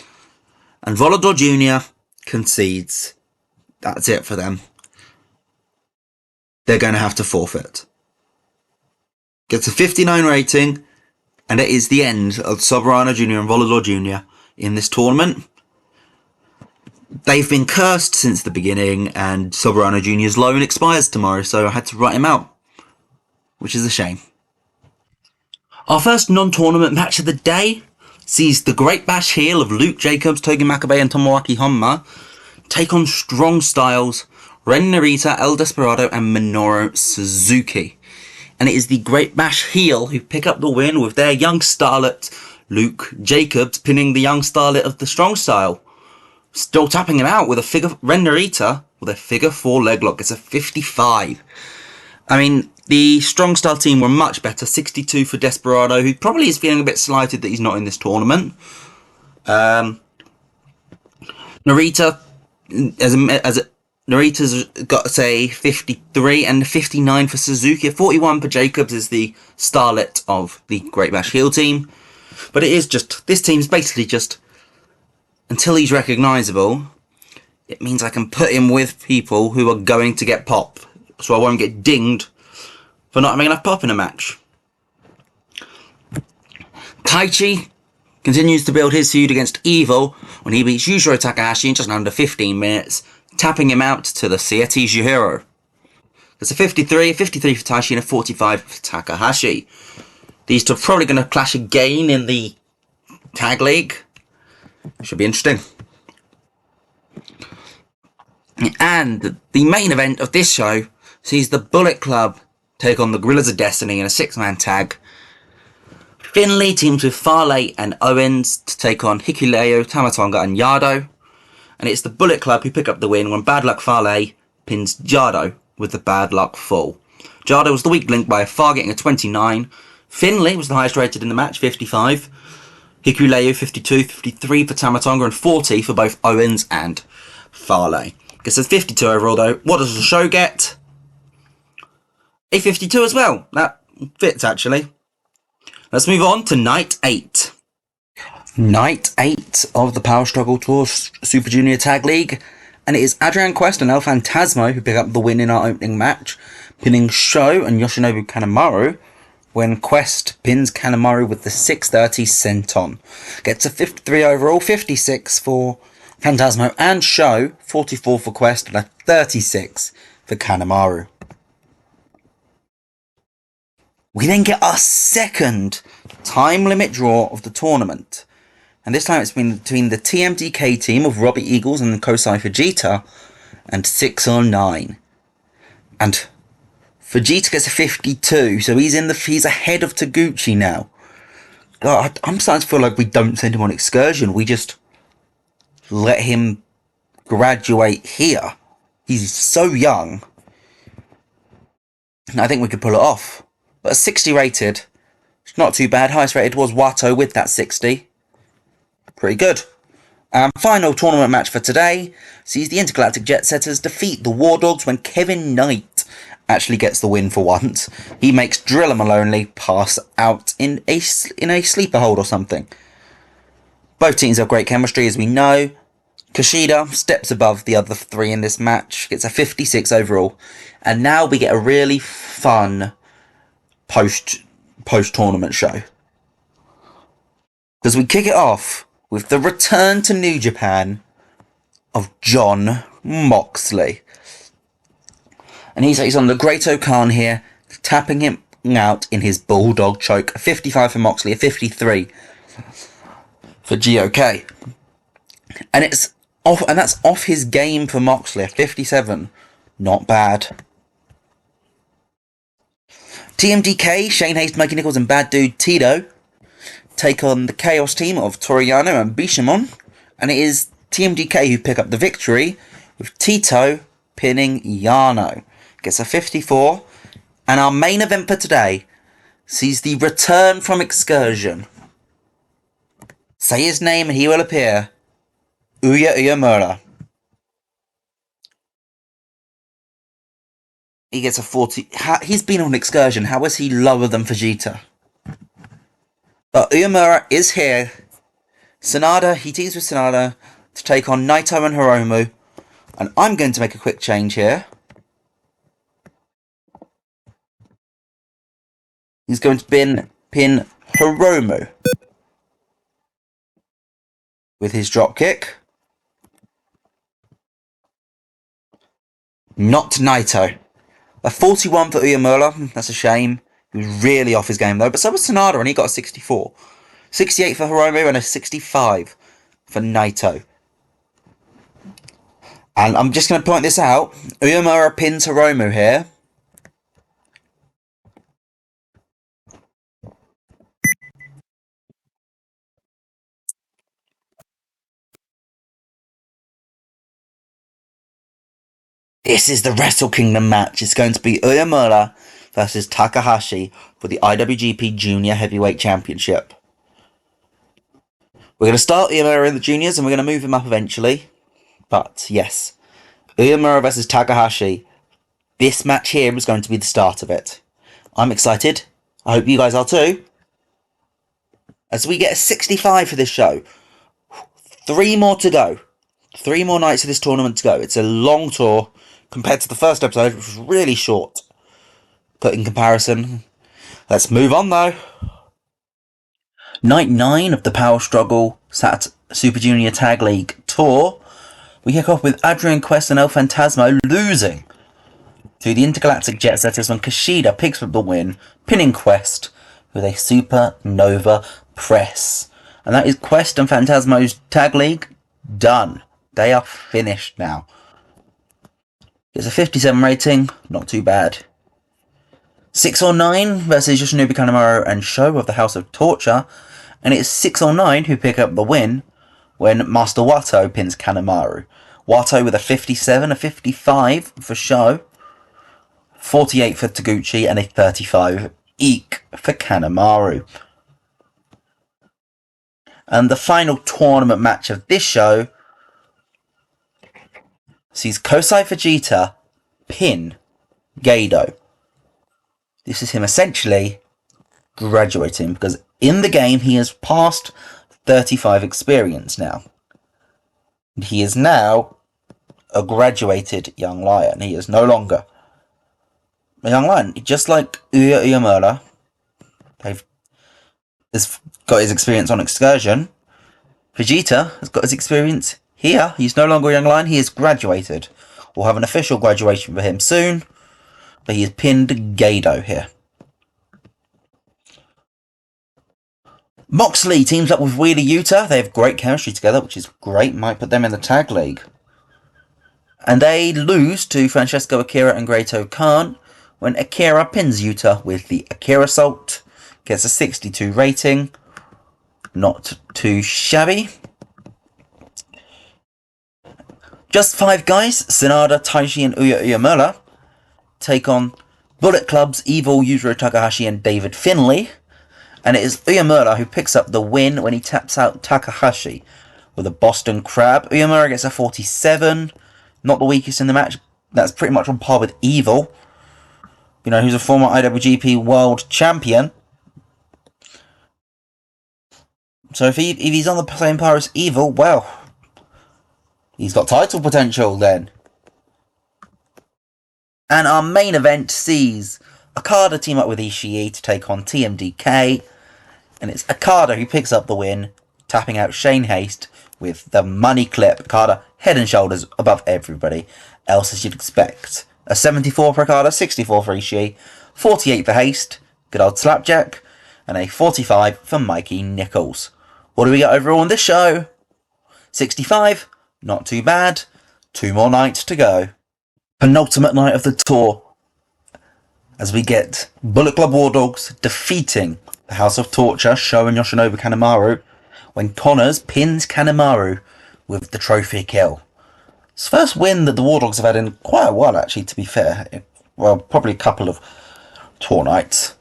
And Volador Jr. concedes. That's it for them. They're going to have to forfeit. Gets a 59 rating, and it is the end of Soberano Jr. and Volador Jr. in this tournament. They've been cursed since the beginning, and Soberano Jr.'s loan expires tomorrow, so I had to write him out, which is a shame. Our first non-tournament match of the day sees the Great Bash heel of Luke Jacobs, Togi Makabe, and Tomoaki Honma take on Strong Styles, Ren Narita, El Desperado, and Minoru Suzuki. And it is the Great Bash heel who pick up the win with their young starlet, Luke Jacobs, pinning the young starlet of the Strong Style. Still tapping him out with Ren Narita with a figure 4 leg lock. It's a 55. I mean, the Strong Style team were much better. 62 for Desperado, who probably is feeling a bit slighted that he's not in this tournament. Narita, Narita's got, say, 53 and 59 for Suzuki. 41 for Jacobs is the starlet of the Great Bash heel team. But it is just, this team's basically just, until he's recognisable, it means I can put him with people who are going to get pop. So I won't get dinged for not having enough pop in a match. Taichi continues to build his feud against Evil when he beats Yujiro Takahashi in just under 15 minutes, tapping him out to the Seiti Juhiro. There's a 53 for Taichi and a 45 for Takahashi. These two are probably going to clash again in the tag league. Should be interesting. And the main event of this show sees the Bullet Club take on the Gorillas of Destiny in a 6-man tag. Finlay teams with Farley and Owens to take on Hikuleo, Tamatonga and Yado. And it's the Bullet Club who pick up the win when Bad Luck Farley pins Yado with the Bad Luck Fall. Yado was the weak link by far, getting a 29. Finlay was the highest rated in the match, 55. Hikuleo 52, 53 for Tamatonga and 40 for both Owens and Farley. Gets a 52 overall though. What does the show get? A 52 as well. That fits actually. Let's move on to Night 8. Night 8 of the Power Struggle Tour Super Junior Tag League. And it is Adrian Quest and El Phantasmo who pick up the win in our opening match, pinning Sho and Yoshinobu Kanemaru when Quest pins Kanemaru with the 630 senton. Gets a 53 overall, 56 for Phantasmo and Sho, 44 for Quest and a 36 for Kanemaru. We then get our second time limit draw of the tournament. And this time it's been between the TMDK team of Robbie Eagles and Kosai Fujita and 609. And Fujita gets a 52, so he's ahead of Taguchi now. God, I'm starting to feel like we don't send him on excursion. We just let him graduate here. He's so young. I think we could pull it off. But a 60 rated, it's not too bad. Highest rated was Wato with that 60. Pretty good. Final tournament match for today sees the Intergalactic Jet Setters defeat the War Dogs when Kevin Knight actually gets the win for once. He makes Driller Maloney pass out in a sleeper hold or something. Both teams have great chemistry, as we know. Kushida steps above the other three in this match, gets a 56 overall. And now we get a really fun post-tournament show. Because we kick it off with the return to New Japan of Jon Moxley. And he takes on the Great Khan here, tapping him out in his Bulldog choke. A 55 for Moxley, a 53 for GOK. And it's off, and that's off his game for Moxley, a 57. Not bad. TMDK, Shane Hayes, Mikey Nichols and Bad Dude Tito take on the Chaos team of Toriano and Bishamon. And it is TMDK who pick up the victory, with Tito pinning Yano. Gets a 54. And our main event for today sees the return from excursion. Say his name and he will appear. Uya Uemura. He gets a 40. He's been on excursion. How is he lower than Vegeta? But Uemura is here. SANADA, he teams with SANADA to take on Naito and Hiromu. And I'm going to make a quick change here. He's going to pin Hiromu with his dropkick. Not Naito. A 41 for Uemura. That's a shame. He was really off his game though. But so was SANADA and he got a 64. 68 for Hiromu and a 65 for Naito. And I'm just going to point this out. Uemura pins Hiromu here. This is the Wrestle Kingdom match. It's going to be Uemura versus Takahashi for the IWGP Junior Heavyweight Championship. We're going to start Uemura in the juniors and we're going to move him up eventually. But yes, Uemura versus Takahashi. This match here is going to be the start of it. I'm excited. I hope you guys are too. As we get a 65 for this show. 3 more to go. 3 more nights of this tournament to go. It's a long tour compared to the first episode, which was really short. But in comparison, let's move on though. Night 9 of the Power Struggle Sat Super Junior Tag League Tour. We kick off with Adrian Quest and El Phantasmo losing to the Intergalactic Jet Setters when Kushida picks up the win, pinning Quest with a Supernova Press. And that is Quest and Phantasmo's Tag League done. They are finished now. It's a 57 rating, not too bad. 6 or 9 versus Yoshinobu Kanemaru and Sho of the House of Torture. And it's 6 or 9 who pick up the win when Master Wato pins Kanemaru. Wato with a 57, a 55 for Sho, 48 for Taguchi, and a 35 eek for Kanemaru. And the final tournament match of this show sees Kosei Fujita pin Gedo. This is him essentially graduating, because in the game he has passed 35 experience now. And he is now a graduated young lion. He is no longer a young lion. Just like Uemura, has got his experience on Excursion. Vegeta has got his experience here. He's no longer a young lion. He is graduated. We'll have an official graduation for him soon. But he has pinned Gedo here. Moxley teams up with Wheeler Yuta. They have great chemistry together, which is great. Might put them in the tag league. And they lose to Francesco Akira and Great-O Khan when Akira pins Yuta with the Akira Salt. Gets a 62 rating. Not too shabby. Just 5 guys, SANADA, Taichi and Uemura, take on Bullet Club's Evil, Yujiro Takahashi and David Finlay. And it is Uemura who picks up the win when he taps out Takahashi with a Boston Crab. Uemura gets a 47, not the weakest in the match. That's pretty much on par with Evil, you know, who's a former IWGP World Champion. So if he's on the same par as Evil, well, he's got title potential then. And our main event sees Okada team up with Ishii to take on TMDK. And it's Okada who picks up the win, tapping out Shane Haste with the money clip. Okada head and shoulders above everybody else as you'd expect. A 74 for Okada, 64 for Ishii, 48 for Haste, good old Slapjack, and a 45 for Mikey Nichols. What do we get overall on this show? 65, not too bad. 2 more nights to go. Penultimate night of the tour, as we get Bullet Club War Dogs defeating the House of Torture, Sho and Yoshinobu Kanemaru, when Connors pins Kanemaru with the trophy kill. It's the first win that the War Dogs have had in quite a while, actually, to be fair. Well, probably a couple of tour nights.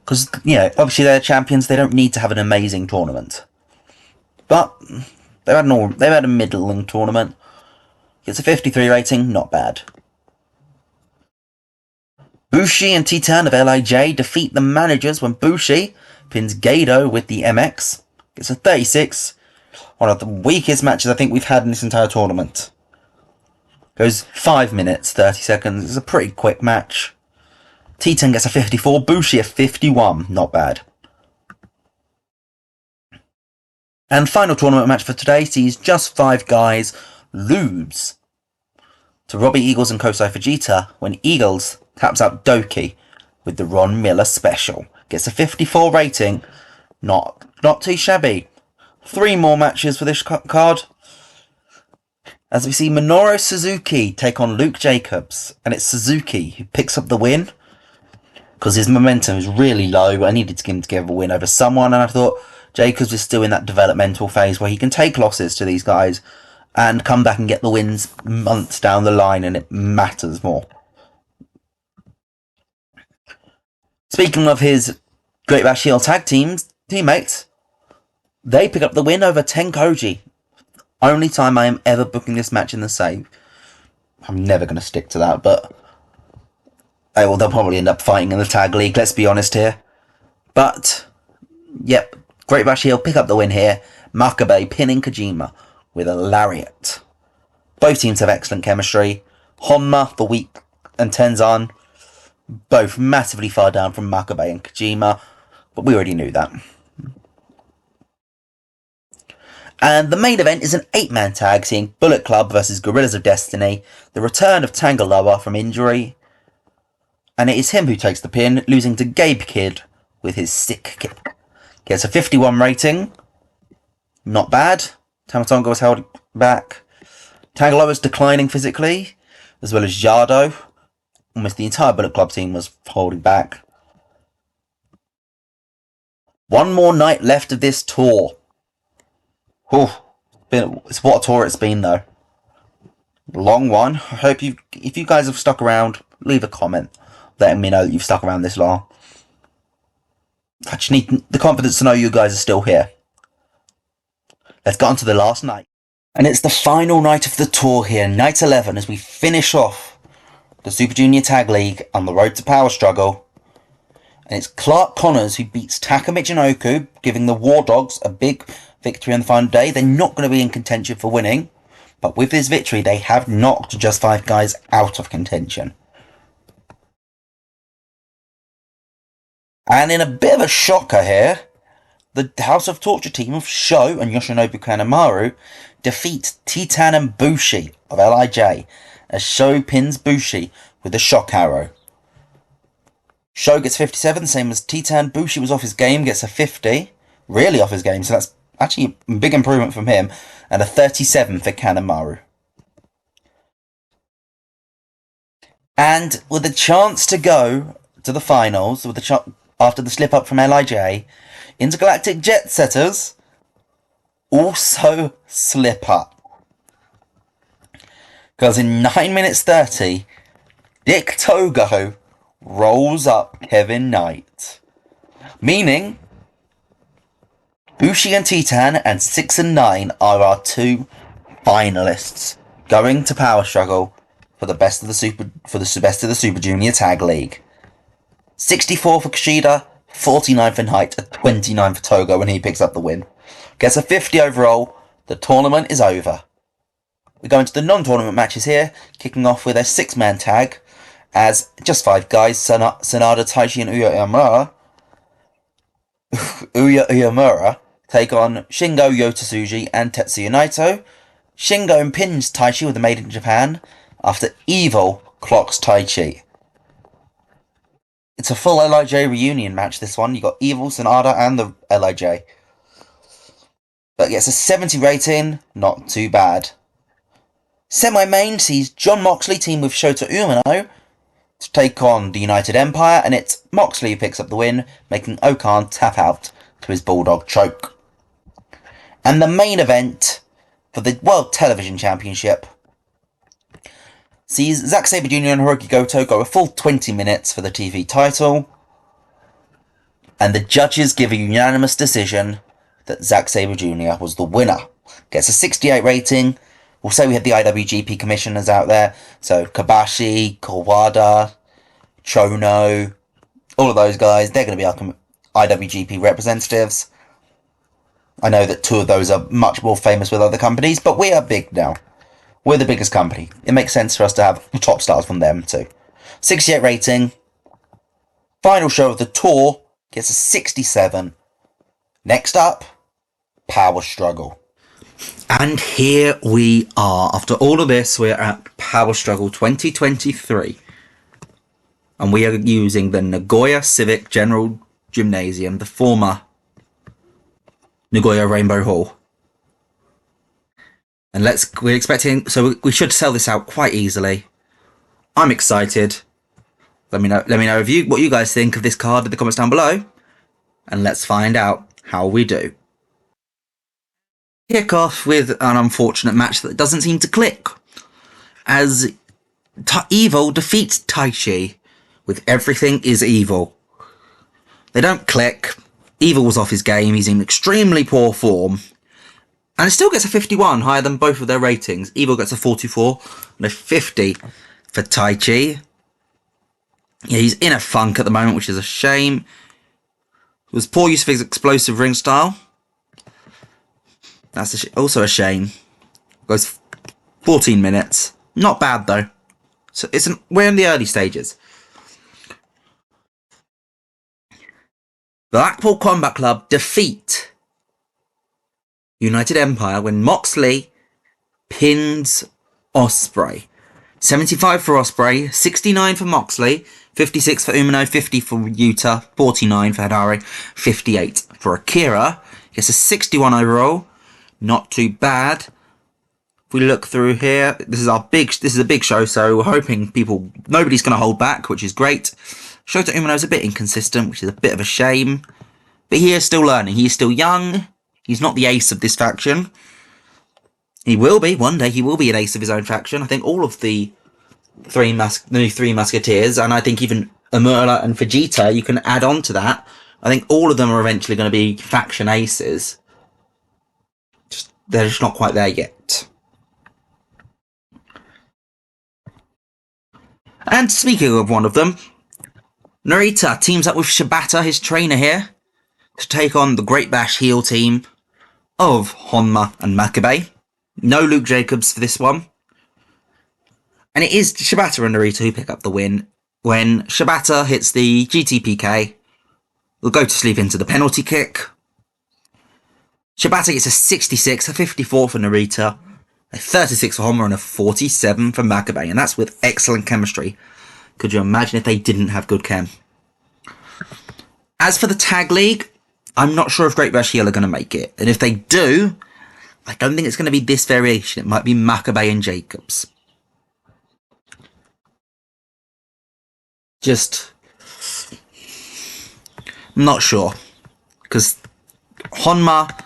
Because, you know, obviously they're champions, they don't need to have an amazing tournament. But they've had a middling tournament. Gets a 53 rating, not bad. Bushi and Titan of LIJ defeat the managers when Bushi pins Gedo with the MX. Gets a 36. One of the weakest matches I think we've had in this entire tournament. Goes 5 minutes, 30 seconds. It's a pretty quick match. Titan gets a 54, Bushi a 51. Not bad. And final tournament match for today sees just 5 guys lose to Robbie Eagles and Kosei Fujita when Eagles taps out Doki with the Ron Miller special. Gets a 54 rating. Not too shabby. 3 more matches for this card. As we see Minoru Suzuki take on Luke Jacobs. And it's Suzuki who picks up the win, because his momentum is really low. I needed him to give a win over someone, and I thought Jacobs is still in that developmental phase where he can take losses to these guys and come back and get the wins months down the line, and it matters more. Speaking of his Great Bash Heel tag teammates, they pick up the win over Tenkoji. Only time I am ever booking this match in the save. I'm never going to stick to that, but they'll probably end up fighting in the tag league, let's be honest here. But, yep, Great Bash Heel pick up the win here. Makabe pinning Kojima with a lariat. Both teams have excellent chemistry. Honma, the weak, and Tenzan, both massively far down from Makabe and Kojima, but we already knew that. And the main event is an 8-man tag seeing Bullet Club versus Gorillas of Destiny, the return of Tangaloa from injury, and it is him who takes the pin, losing to Gabe Kidd with his sick kick. Gets a 51 rating, not bad. Tamatonga was held back. Tangaloa is declining physically, as well as Yado. Almost the entire Bullet Club team was holding back. One more night left of this tour. It's what a tour it's been though. Long one. I hope if you guys have stuck around, leave a comment letting me know that you've stuck around this long. I just need the confidence to know you guys are still here. Let's get on to the last night. And it's the final night of the tour here, night 11, as we finish off the Super Junior Tag League on the road to Power Struggle. And it's Clark Connors who beats Taka Michinoku, giving the War Dogs a big victory on the final day. They're not going to be in contention for winning, but with this victory, they have knocked just 5 guys out of contention. And in a bit of a shocker here, the House of Torture team of Sho and Yoshinobu Kanemaru defeat Titan and Bushi of LIJ as Sho pins Bushi with a shock arrow. Sho gets 57, same as Titan. Bushi was off his game, gets a 50. Really off his game, so that's actually a big improvement from him. And a 37 for Kanemaru. And with a chance to go to the finals, after the slip up from LIJ, Intergalactic Jet Setters also slip up. Because in 9 minutes 30, Dick Togo rolls up Kevin Knight. Meaning, Bushi and Titan and 6 and 9 are our 2 finalists going to Power Struggle for the best of the Super Junior Tag League. 64 for Kushida, 49 for Knight, and 29 for Togo when he picks up the win. Gets a 50 overall. The tournament is over. We go into the non-tournament matches here, kicking off with a 6-man tag, as just 5 guys, SANADA, Taichi, and Uya Uemura, take on Shingo, Yotasuji, and Tetsuya Naito. Shingo pins Taichi with the Made in Japan, after Evil clocks Taichi. It's a full LIJ reunion match, this one. You got Evil, SANADA, and the LIJ. But gets a 70 rating, not too bad. Semi-main sees John Moxley team with Shota Umino to take on the United Empire, and it's Moxley who picks up the win, making Okan tap out to his Bulldog choke. And the main event for the World Television Championship sees Zack Sabre Jr. and Hiroki Goto go a full 20 minutes for the TV title, and the judges give a unanimous decision that Zack Sabre Jr. was the winner. Gets a 68 rating. We'll say we had the IWGP commissioners out there, so Kobashi, Kawada, Chono, all of those guys, they're going to be our IWGP representatives. I know that 2 of those are much more famous with other companies, but we are big now. We're the biggest company. It makes sense for us to have the top stars from them too. 68 rating. Final show of the tour gets a 67. Next up, Power Struggle. And here we are. After all of this, we're at Power Struggle 2023. And we are using the Nagoya Civic General Gymnasium, the former Nagoya Rainbow Hall. And we're expecting, so we should sell this out quite easily. I'm excited. Let me know what you guys think of this card in the comments down below. And let's find out how we do. Kick off with an unfortunate match that doesn't seem to click, as Evil defeats Taichi with Everything is Evil. They don't click. Evil was off his game. He's in extremely poor form. And it still gets a 51, higher than both of their ratings. Evil gets a 44 and a 50 for Tai Chi. Yeah, he's in a funk at the moment, which is a shame. It was poor use of his explosive ring style. That's also a shame. Goes 14 minutes. Not bad, though. So we're in the early stages. Blackpool Combat Club defeat United Empire when Moxley pins Ospreay. 75 for Ospreay, 69 for Moxley, 56 for Umino, 50 for Yuta, 49 for Hanare, 58 for Akira. Gets a 61 overall. Not too bad. If we look through here, this is a big show, so we're hoping nobody's going to hold back, which is great. Shota Umino's a bit inconsistent, which is a bit of a shame. But he is still learning. He's still young. He's not the ace of this faction. He will be. One day he will be an ace of his own faction. I think all of the three Musketeers, and I think even Amurla and Vegeta, you can add on to that. I think all of them are eventually going to be faction aces. They're just not quite there yet. And speaking of one of them, Narita teams up with Shibata, his trainer here, to take on the Great Bash heel team of Honma and Makabe. No Luke Jacobs for this one. And it is Shibata and Narita who pick up the win. When Shibata hits the GTPK, we'll go to sleep into the penalty kick. Shibata gets a 66, a 54 for Narita, a 36 for Honma, and a 47 for Makabe. And that's with excellent chemistry. Could you imagine if they didn't have good chem? As for the tag league, I'm not sure if Great Bash Heel are going to make it. And if they do, I don't think it's going to be this variation. It might be Makabe and Jacobs. I'm not sure. Because Honma,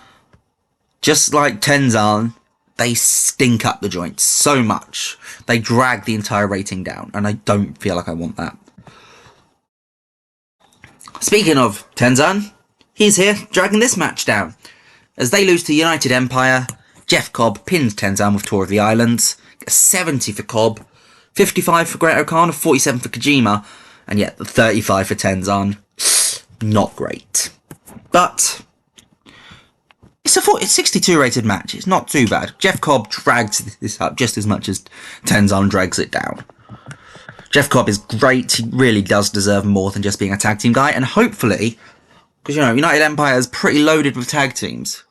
just like Tenzan, they stink up the joints so much. They drag the entire rating down, and I don't feel like I want that. Speaking of Tenzan, he's here dragging this match down. As they lose to United Empire, Jeff Cobb pins Tenzan with Tour of the Islands. 70 for Cobb, 55 for Great O'Khan, 47 for Kojima, and yet the 35 for Tenzan. Not great. But it's a 62 rated match. It's not too bad. Jeff Cobb drags this up just as much as Tenzan drags it down. Jeff Cobb is great. He really does deserve more than just being a tag team guy. And hopefully, because, United Empire is pretty loaded with tag teams,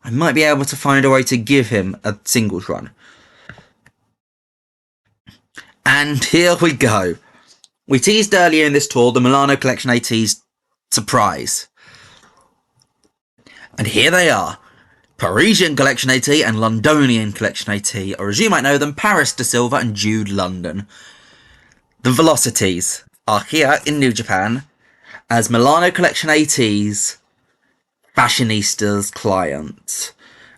I might be able to find a way to give him a singles run. And here we go. We teased earlier in this tour the Milano Collection AT's surprise. And here they are. Parisian Collection AT and Londonian Collection AT, or as you might know them, Paris De Silva and Jude London. The Velocities are here in New Japan as Milano Collection AT's Fashionistas clients.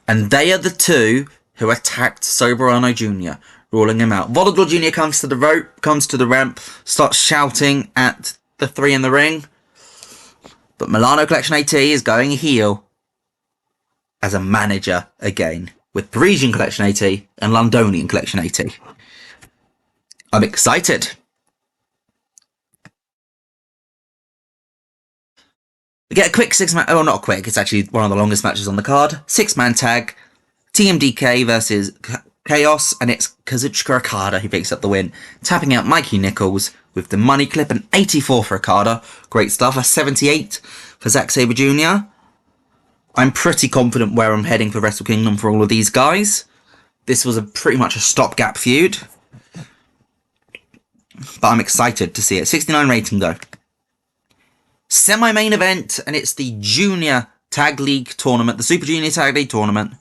And they are the two who attacked Soberano Jr., ruling him out. Volador Jr. comes to the ramp, starts shouting at the three in the ring. But Milano Collection AT is going heel as a manager again, with Parisian Collection AT and Londonian Collection AT. I'm excited. We get a quick six-man... Oh, not quick. It's actually one of the longest matches on the card. Six-man tag. TMDK versus Chaos, and it's Kazuchika Okada who picks up the win, tapping out Mikey Nichols with the money clip, an 84 for Okada. Great stuff. A 78 for Zack Sabre Jr. I'm pretty confident where I'm heading for Wrestle Kingdom for all of these guys. This was pretty much a stopgap feud. But I'm excited to see it. 69 rating though. Semi-main event, and it's the Junior Tag League Tournament, the Super Junior Tag League Tournament.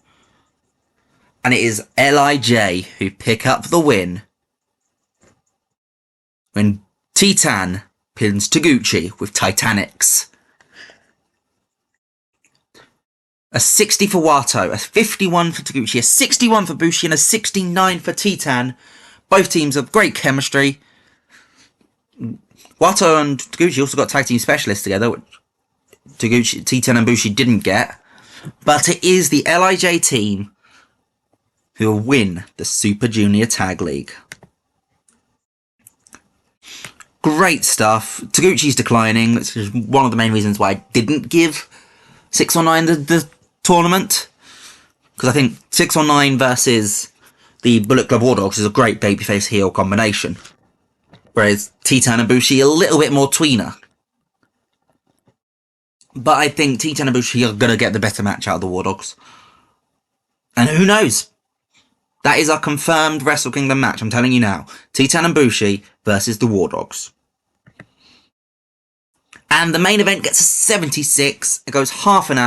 And it is LIJ who pick up the win when Titan pins Taguchi with Titanics. A 60 for Wato, a 51 for Taguchi, a 61 for Bushi, and a 69 for Titan. Both teams have great chemistry. Wato and Taguchi also got tag team specialists together, which Titan and Bushi didn't get. But it is the LIJ team who will win the Super Junior Tag League. Great stuff. Taguchi's declining. This is one of the main reasons why I didn't give 6 or 9 the tournament. Because I think 6 or 9 versus the Bullet Club War Dogs is a great babyface heel combination. Whereas Titan and Bushi a little bit more tweener. But I think Titan and Bushi are going to get the better match out of the War Dogs. And who knows? That is our confirmed Wrestle Kingdom match, I'm telling you now. Titan and Bushi versus the War Dogs. And the main event gets a 76. It goes over half an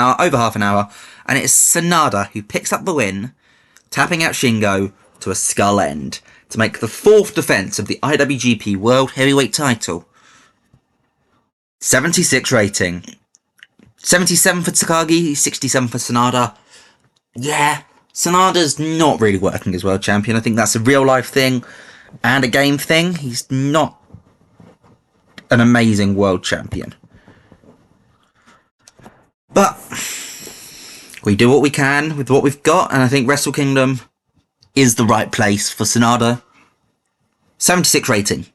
hour. And it is SANADA who picks up the win, tapping out Shingo to a skull end to make the 4th defense of the IWGP World Heavyweight title. 76 rating. 77 for Takagi, 67 for SANADA. Yeah, SANADA's not really working as world champion. I think that's a real life thing and a game thing. He's not an amazing world champion. But we do what we can with what we've got, and I think Wrestle Kingdom is the right place for SANADA. 76 rating.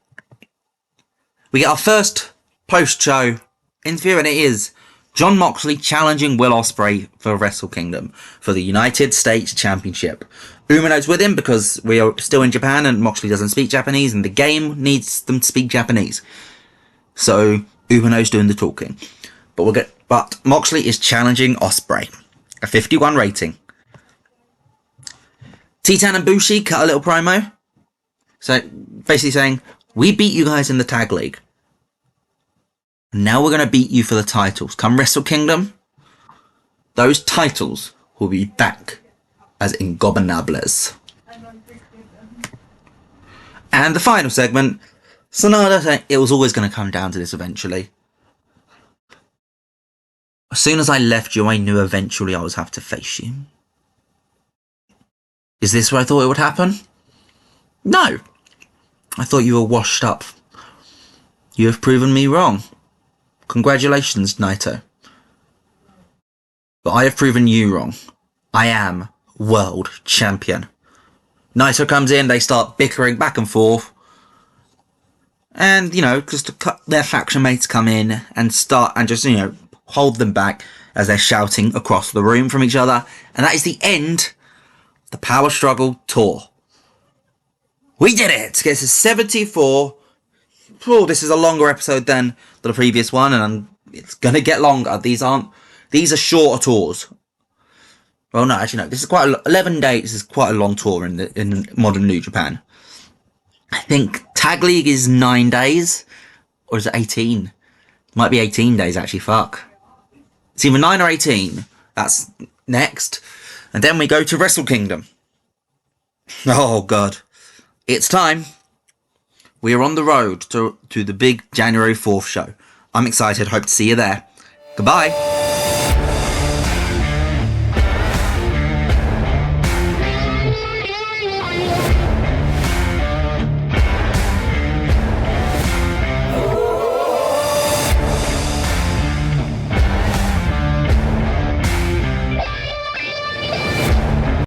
We get our first post-show interview, and it is Jon Moxley challenging Will Ospreay for Wrestle Kingdom for the United States Championship. Umino's with him because we are still in Japan and Moxley doesn't speak Japanese and the game needs them to speak Japanese. So Umino's doing the talking. But Moxley is challenging Ospreay. A 51 rating. Titan and Bushi cut a little promo. So basically saying, we beat you guys in the tag league. Now we're going to beat you for the titles. Come Wrestle Kingdom, those titles will be back as Ingobernables. And the final segment, SANADA saying it was always going to come down to this eventually. As soon as I left you, I knew eventually I would have to face you. Is this where I thought it would happen? No. I thought you were washed up. You have proven me wrong. Congratulations, Naito. But I have proven you wrong. I am world champion. Naito comes in, they start bickering back and forth. And, just their faction mates come in and start and just, hold them back as they're shouting across the room from each other. And that is the end of the Power Struggle Tour. We did it! It's a 74. Oh, this is a longer episode than the previous one, and it's going to get longer. These are shorter tours. Well, no, actually, no. This is 11 days. This is quite a long tour in modern New Japan. I think Tag League is 9 days, or is it 18? Might be 18 days, actually, fuck. It's either 9 or 18. That's next. And then we go to Wrestle Kingdom. Oh, God. It's time. We are on the road to the big January 4th show. I'm excited. Hope to see you there. Goodbye.